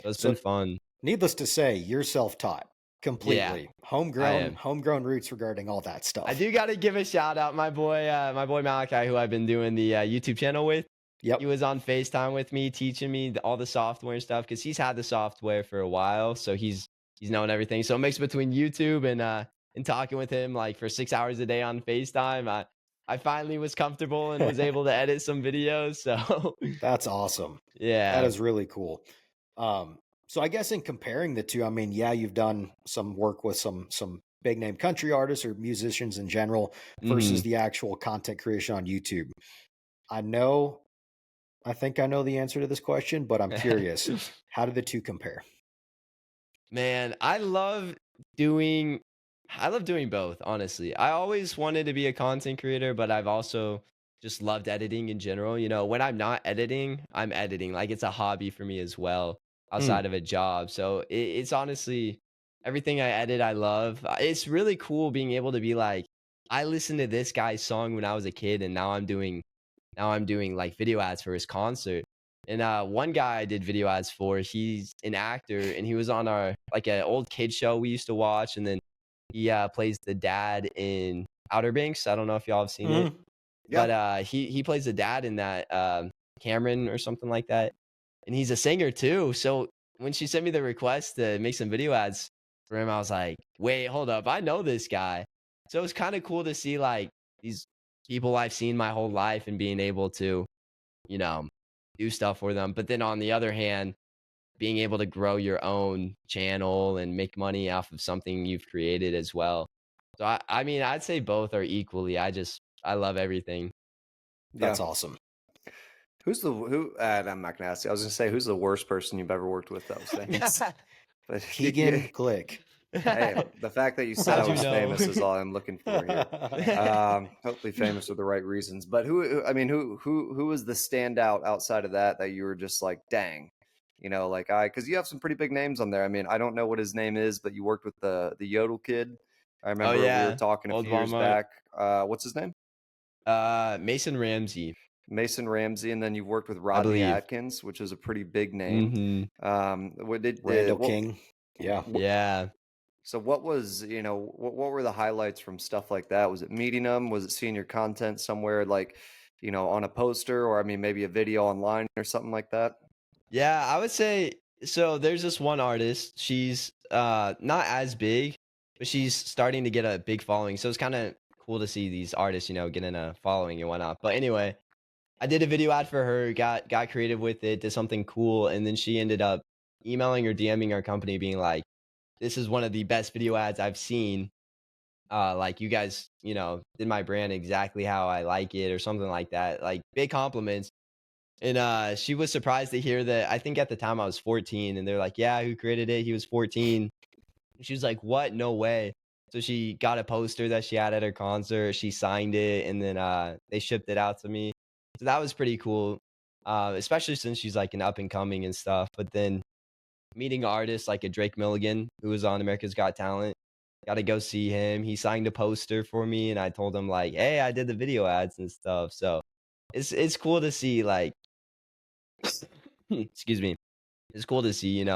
So it's been So, fun. needless to say, you're self-taught Yeah, completely, I homegrown, am. homegrown roots regarding all that I stuff. do got to give a shout out my boy Malachi, who I've been doing the YouTube channel with. He Yep. was on FaceTime with me, teaching me all the software and stuff because he's had the software for a while, so he's known everything. So a mix between YouTube and talking with him like for 6 hours a day on FaceTime, I finally was comfortable and was able to edit some videos. So That's awesome. That yeah, is really cool. So I guess in comparing the two, I mean, yeah, you've done some work with some big name country artists or musicians in general versus hmm the actual content creation on YouTube. I think I know the answer to this question, but I'm curious. How do the two compare? Man, I love doing both, honestly. I always wanted to be a content creator, but I've also just loved editing in general. When I'm not editing, I'm editing. Like it's a hobby for me as well, Hmm. outside of a job. So it's honestly everything I edit, I love. It's really cool being able to be like, I listened to this guy's song when I was a kid, and now I'm doing like video ads for his concert. And one guy I did video ads for, he's an actor, and he was on our like an old kid show we used to watch, and then he plays the dad in Outer Banks. I don't know if y'all have seen it, Hmm. Yeah. but he plays the dad in that, Cameron or something like that, and he's a singer too. So when she sent me the request to make some video ads for him, I was like, wait, hold up, I know this guy. So it was kind of cool to see like these people I've seen my whole life and being able to, you know, do stuff for them. But then on the other hand, being able to grow your own channel and make money off of something you've created as well. So I mean, I'd say both are equally. I love everything. Yeah. That's awesome. I'm not gonna ask you. I was gonna say who's the worst person you've ever worked with that was famous. But Keegan Glick. hey, the fact that you said How'd I you was know? famous is all I'm looking for here. Hopefully famous for the right reasons. But I mean, who was the standout outside of that you were just like, dang, like because you have some pretty big names on there. I mean, I don't know what his name is, but you worked with the Yodel kid. I Oh remember we were yeah, talking a old few years Walmart. back. What's his name? Mason Ramsey, Mason Ramsey, and then you've worked with I Rodney believe. Atkins, which is a pretty big name. Hmm What did Randall King. Yeah. Yeah. so what was what were the highlights from stuff like that? Was it meeting them? Was it seeing your content somewhere like on a poster, or I mean maybe a video online or something like that? Yeah, I would say so. There's this one artist. She's not as big, but she's starting to get a big following. So it's kind of cool to see these artists, getting a following and whatnot. But anyway, I did a video ad for her, got creative with it, did something cool, and then she ended up emailing or DMing our company being like, "This is one of the best video ads I've seen. Like you guys, did my brand exactly how I like it," or something like that. Like big compliments. And she was surprised to hear that. I think at the time I was 14, and they're like, "Yeah, who created it? He was 14." And she was like, "What? No way." So she got a poster that she had at her concert. She signed it, and then they shipped it out to me. So that was pretty cool, especially since she's like an up and coming and stuff. But then meeting artists like a Drake Milligan who was on America's Got Talent. Got to go see him. He signed a poster for me, and I told him like, "Hey, I did the video ads and stuff." So it's cool to see like, excuse me, it's cool to see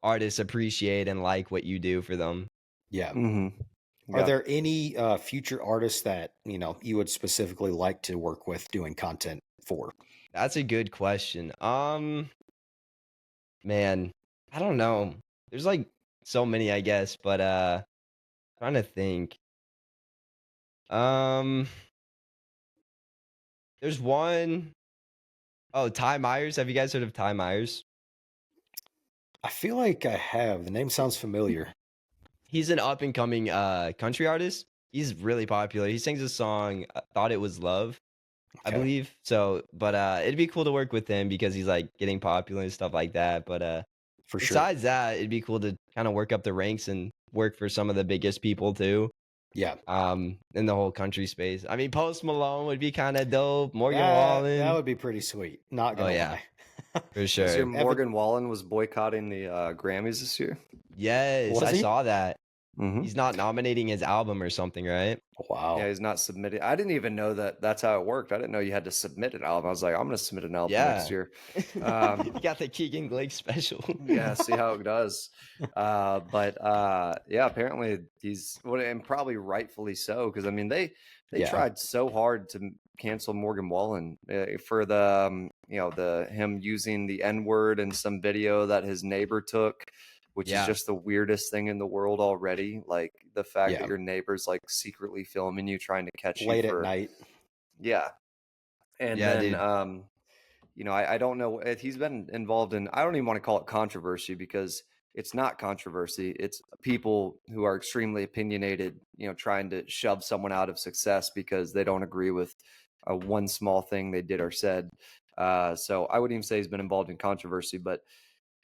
artists appreciate and like what you do for them. Yeah. Mm-hmm. Are there any future artists that you would specifically like to work with doing content for? That's a good question. Man, I don't know. There's like so many, I guess, but trying to think. Um, there's one. Oh, Ty Myers. Have you guys heard of Ty Myers? I feel like I have. The name sounds familiar. He's an up and coming country artist. He's really popular. He sings a song, Thought It Was Love, I Okay. believe. So, but it'd be cool to work with him because he's like getting popular and stuff like that. But For sure. besides that, it'd be cool to kind of work up the ranks and work for some of the biggest people too. Yeah. In the whole country space. I mean, Post Malone would be kind of dope. Morgan That Wallen. would be pretty sweet. Not Oh gonna yeah, lie. for This year, sure. Morgan Wallen was boycotting the Grammys this year. Yes, Was I he? saw that. Mm-hmm. He's not nominating his album or something, right? Wow. Yeah, he's not submitting. I didn't even know that that's how it worked. I didn't know you had to submit an album. I was like, I'm going to submit an album next Yeah. year. You got the Keegan Blake special. Yeah, see how it does. But yeah, apparently he's, and probably rightfully so, because I mean they Yeah. tried so hard to cancel Morgan Wallen for the the him using the N-word in some video that his neighbor took, which Yeah. is just the weirdest thing in the world already. Like the fact Yeah. that your neighbor's like secretly filming you, trying to catch Late you at for night. yeah. And Yeah, then dude. I don't know if he's been involved in, I don't even want to call it controversy because it's not controversy. It's people who are extremely opinionated, trying to shove someone out of success because they don't agree with one small thing they did or said. So I wouldn't even say he's been involved in controversy, but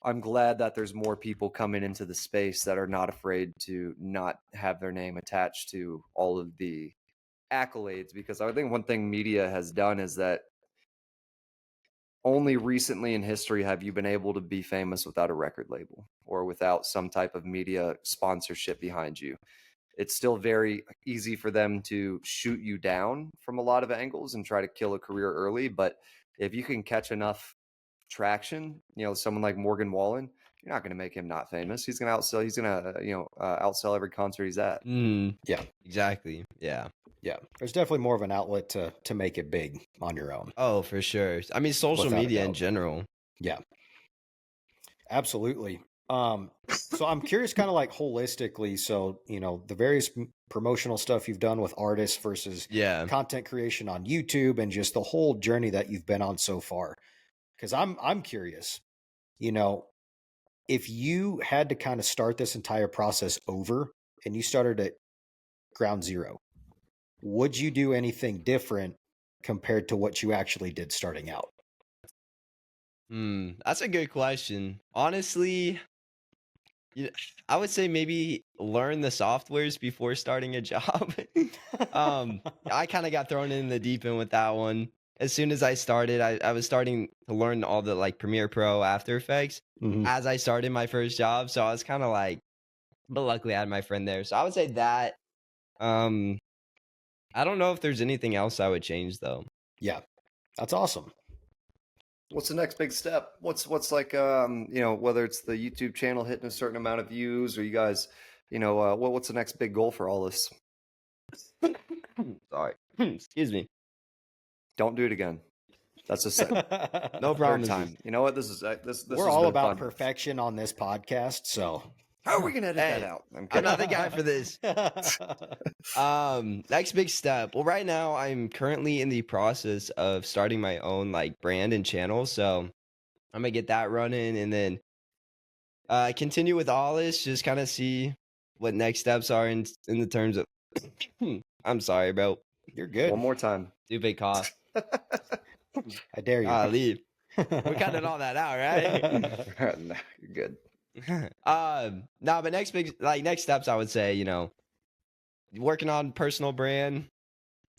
I'm glad that there's more people coming into the space that are not afraid to not have their name attached to all of the accolades, because I think one thing media has done is that only recently in history have you been able to be famous without a record label or without some type of media sponsorship behind you. It's still very easy for them to shoot you down from a lot of angles and try to kill a career early. But if you can catch enough traction, someone like Morgan Wallen, you're not going to make him not famous. He's going to outsell. He's going to outsell every concert he's at. Yeah. Exactly. Yeah. Yeah. There's definitely more of an outlet to make it big on your own. Oh, for sure. I mean, social Without a media in doubt. general. Yeah. Absolutely. So I'm curious, kind of like holistically. So, the various promotional stuff you've done with artists versus Yeah. content creation on YouTube and just the whole journey that you've been on so far. Because I'm curious, if you had to kind of start this entire process over and you started at ground zero, would you do anything different compared to what you actually did starting out? That's a good question. Honestly, I would say maybe learn the softwares before starting a job. I kind of got thrown in the deep end with that one. As soon as I started, I was starting to learn all the like Premiere Pro, After Effects Mhm. as I started my first job. So I was kind of like, but luckily I had my friend there. So I would say that. I don't know if there's anything else I would change though. Yeah, that's awesome. What's the next big step? What's like whether it's the YouTube channel hitting a certain amount of views, or you guys, what's the next big goal for all this? Sorry. Excuse me. Don't do it again. That's a No third problem. time. You know what? This this We're has all been about fun. perfection on this podcast, so How are we gonna edit that Hey, out? I'm not the guy for this. Next big step. Well, right now I'm currently in the process of starting my own like brand and channel, so I'm gonna get that running and then continue with Aweless, just kind of see what next steps are in the terms of I'm sorry, bro. You're good. One more time. Stupid cough. I dare you. Leave. We're cutting all that out, right? No, you're good. No, but next steps I would say, working on personal brand,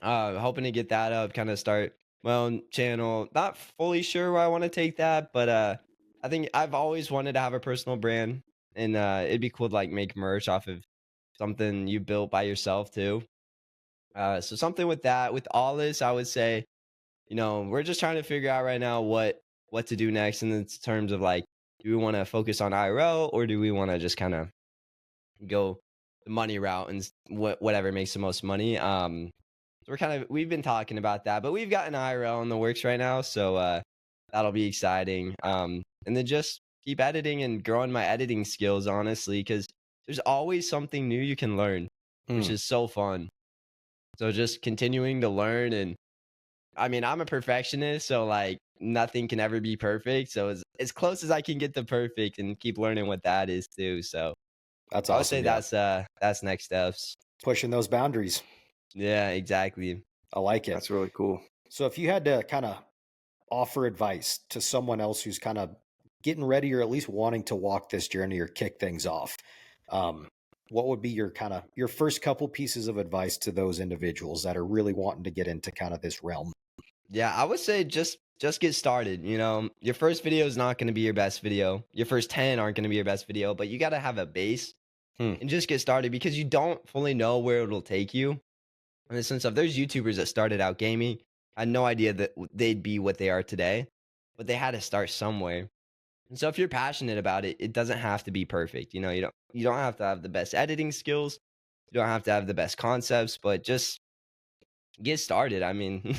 hoping to get that up, kind of start my own channel. Not fully sure where I want to take that, but I think I've always wanted to have a personal brand, and it'd be cool to like make merch off of something you built by yourself too. So something with that, with all this, I would say, we're just trying to figure out right now what to do next in terms of like, do we want to focus on IRL or do we want to just kind of go the money route and whatever makes the most money? So we've been talking about that, but we've got an IRL in the works right now, so that'll be exciting. And then just keep editing and growing my editing skills, honestly, because there's always something new you can learn, which Hmm. is so fun. So just continuing to learn, and I mean, I'm a perfectionist, so like nothing can ever be perfect. So as close as I can get to perfect and keep learning what that is too. So That's I would say awesome. Yeah. that's next steps. Pushing those boundaries. Yeah, exactly. I like it. That's really cool. So if you had to kind of offer advice to someone else who's kind of getting ready or at least wanting to walk this journey or kick things off, what would be your first couple pieces of advice to those individuals that are really wanting to get into kind of this realm? Yeah, I would say just get started. Your first video is not going to be your best video. Your first 10 aren't going to be your best video, but you got to have a base Hmm. and just get started because you don't fully know where it'll take you. In the sense of there's YouTubers that started out gaming, had no idea that they'd be what they are today, but they had to start somewhere. And so if you're passionate about it, it doesn't have to be perfect. You don't have to have the best editing skills. You don't have to have the best concepts, but just get started. I mean,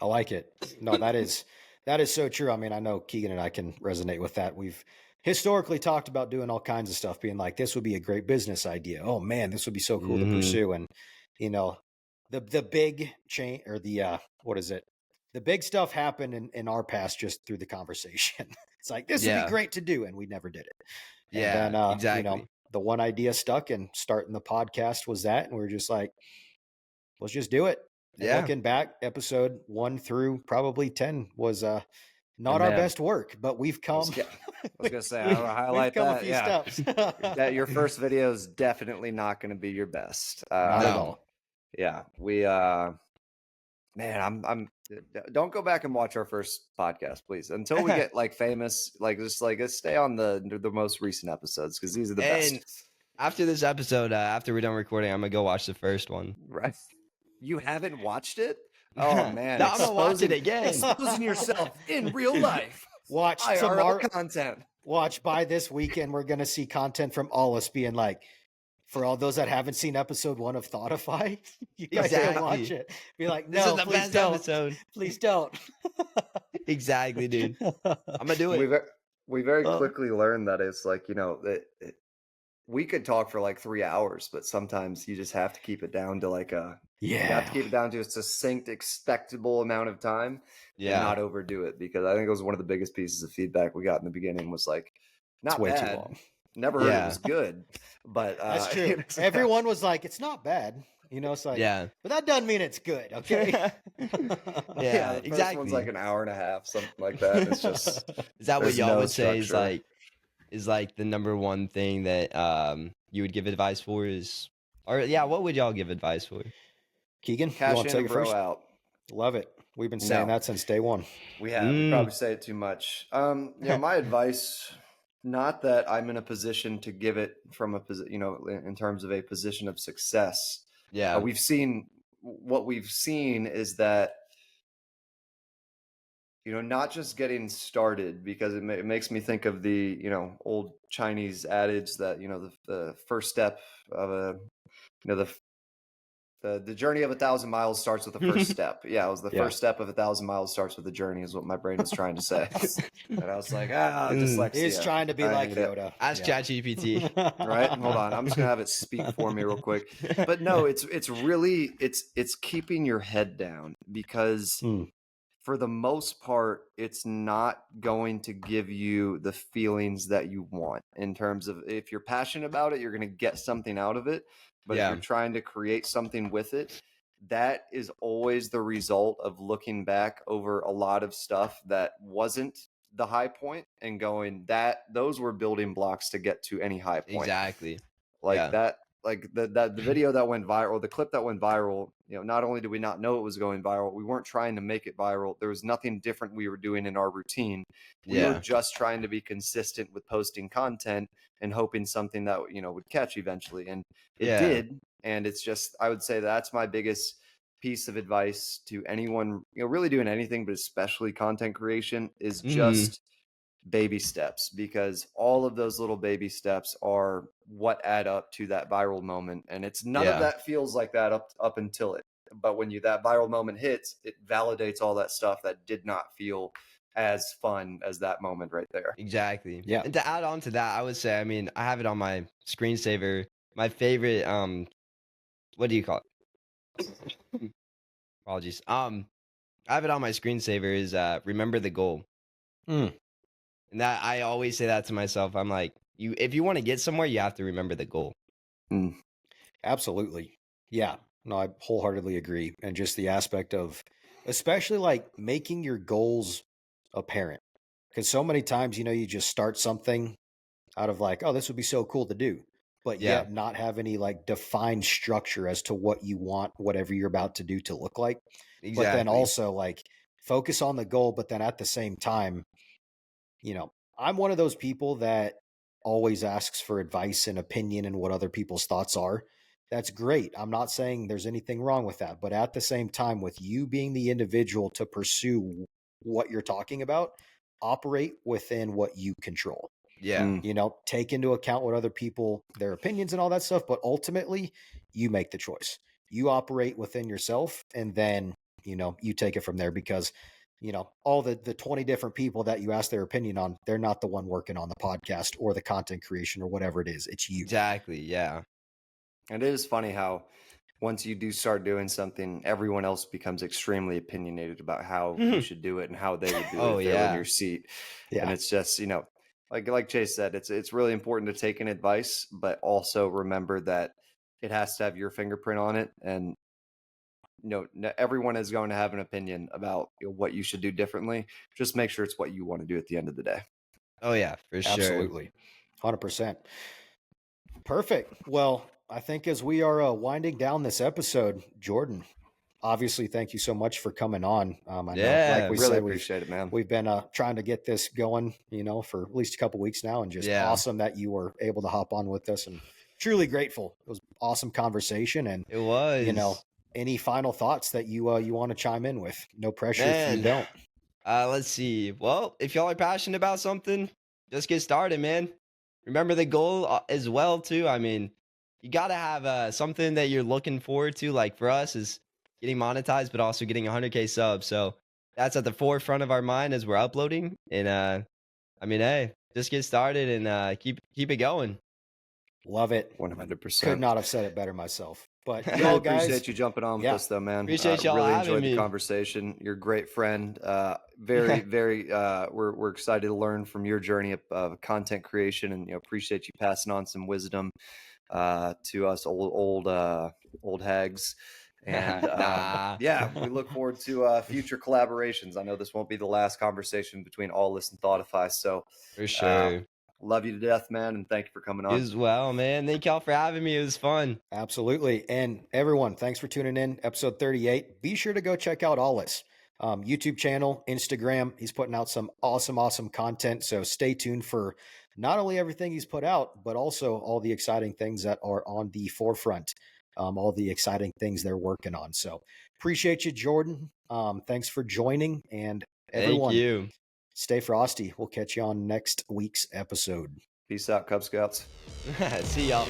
I like it. No, that is so true. I mean, I know Keegan and I can resonate with that. We've historically talked about doing all kinds of stuff, being like, this would be a great business idea. Oh man, this would be so cool to mhm, pursue. And you know, the big chain or the what is it? The big stuff happened in our past just through the conversation. It's like this would be yeah, great to do, and we never did it. And then yeah, exactly. the one idea stuck, and starting the podcast was that, and we were just like, let's just do it. And Yeah. looking back, episode 1 through probably 10 was not And our man, best work, but we've I was, come I was gonna say, I we've, want to we've highlight come a that. few Yeah, steps. that your first video is definitely not going to be your best. Not at No. all. Yeah, we man, I'm don't go back and watch our first podcast, please, until we get like famous. Like just like let's stay on the most recent episodes because these are the And best. after this episode, after we're done recording, I'm gonna go watch the first one. Right? You haven't watched it? Oh man, No, I'm gonna watch it exposing again. exposing yourself in real life. Watch IRL tomorrow. content. Watch by this weekend. We're gonna see content from Aweless being like, for all those that haven't seen episode 1 of Thoughtify, you guys can watch Exactly. it. Be like, This is no, the please best don't. episode. Please don't. Exactly, dude. I'm gonna do We it. we very Uh, quickly learned that it's like we could talk for like 3 hours, but sometimes you just have to keep it down to like you have yeah. to keep it down to a succinct, expectable amount of time and Yeah. not overdo it. Because I think it was one of the biggest pieces of feedback we got in the beginning was like, It's not way too bad. long. Never heard it Yeah. was good, but That's true. it's- Everyone was like, it's not bad. It's like, Yeah. but that doesn't mean it's good, okay? Yeah, the first one's like exactly. an hour and a half, something like that. It's just Is that what there's y'all no would say structure. is like the number one thing that you would give advice for what would y'all give advice for? Keegan, you Cash want in to take and it bro first? out. We've been saying No. that since day one. We have. We probably say it too much. My advice, not that I'm in a position to give it from a position, in terms of a position of success. Yeah. What we've seen is that, not just getting started, because it makes me think of the, old Chinese adage that, the first step of the journey of 1,000 miles starts with the first step. Yeah, it was the Yeah. first step of 1,000 miles starts with the journey is what my brain was trying to say. And I was like, dyslexia. He's trying to be I like hate it. Yoda. Ask ChatGPT. Right? Hold on. I'm just gonna have it speak for me real quick. But no, it's really it's keeping your head down because for the most part, it's not going to give you the feelings that you want in terms of if you're passionate about it, you're going to get something out of it. But if you're trying to create something with it, that is always the result of looking back over a lot of stuff that wasn't the high point and going that those were building blocks to get to any high point. Exactly. Like Yeah. that, like the video that went viral, the clip that went viral not only did we not know it was going viral, we weren't trying to make it viral. There was nothing different we were doing in our routine. We were Yeah. just trying to be consistent with posting content and hoping something that, would catch eventually. And it Yeah. did. And it's just, I would say that's my biggest piece of advice to anyone, really doing anything, but especially content creation, is just baby steps, because all of those little baby steps are what add up to that viral moment. And it's none of Yeah. that feels like that up until it. But when that viral moment hits, it validates all that stuff that did not feel as fun as that moment right there. Exactly. Yeah. And to add on to that, I would say, I have it on my screensaver. My favorite, what do you call it? Apologies. I have it on my screensaver is remember the goal. Mm. And that I always say that to myself. I'm like, if you want to get somewhere, you have to remember the goal. Absolutely. Yeah. No, I wholeheartedly agree. And just the aspect of, especially like making your goals apparent. Because so many times, you just start something out of like, oh, this would be so cool to do, but Yeah. yet not have any like defined structure as to what you want whatever you're about to do to look like. But then Exactly. also like focus on the goal, but then at the same time, I'm one of those people that always asks for advice and opinion and what other people's thoughts are. That's great. I'm not saying there's anything wrong with that, but at the same time, with you being the individual to pursue what you're talking about, operate within what you control. Yeah. Take into account what other people, their opinions and all that stuff, but ultimately you make the choice. You operate within yourself, and then, you take it from there, because all the 20 different people that you ask their opinion on, they're not the one working on the podcast or the content creation or whatever it is. It's you. Exactly. Yeah. And it is funny how once you do start doing something, everyone else becomes extremely opinionated about how you should do it and how they would do it if they were in your seat. Yeah. And it's just, like Chase said, it's really important to take in advice, but also remember that it has to have your fingerprint on it. And everyone is going to have an opinion about what you should do differently. Just make sure it's what you want to do at the end of the day. Oh yeah, for sure. Absolutely. 100%. Perfect. Well, I think as we are winding down this episode, Jordan, obviously, thank you so much for coming on. I know, like we really said, appreciate it, man. We've been trying to get this going, for at least a couple weeks now, and just awesome that you were able to hop on with us, and truly grateful. It was an awesome conversation, and it was. Any final thoughts that you want to chime in with? No pressure if you don't. Let's see. Well, if y'all are passionate about something, just get started, man. Remember the goal as well too. You got to have something that you're looking forward to. Like for us is getting monetized, but also getting 100K subs. So that's at the forefront of our mind as we're uploading. And hey, just get started and keep it going. Love it. 100%. Could not have said it better myself. But y'all guys, appreciate you jumping on with us, though, man. Appreciate y'all really having enjoyed me. the conversation. You're a great friend. Very, very. We're excited to learn from your journey of content creation, and appreciate you passing on some wisdom to us old hags. And yeah, we look forward to future collaborations. I know this won't be the last conversation between Aweless and Thoughtify. So for sure. Love you to death, man, and thank you for coming on. You as well, man. Thank y'all for having me. It was fun. Absolutely. And everyone, thanks for tuning in. Episode 38. Be sure to go check out Aweless. YouTube channel, Instagram. He's putting out some awesome content. So stay tuned for not only everything he's put out, but also all the exciting things that are on the forefront. All the exciting things they're working on. So appreciate you, Jordan. Thanks for joining. And everyone, thank you. Stay frosty. We'll catch you on next week's episode. Peace out, Cub Scouts. See y'all.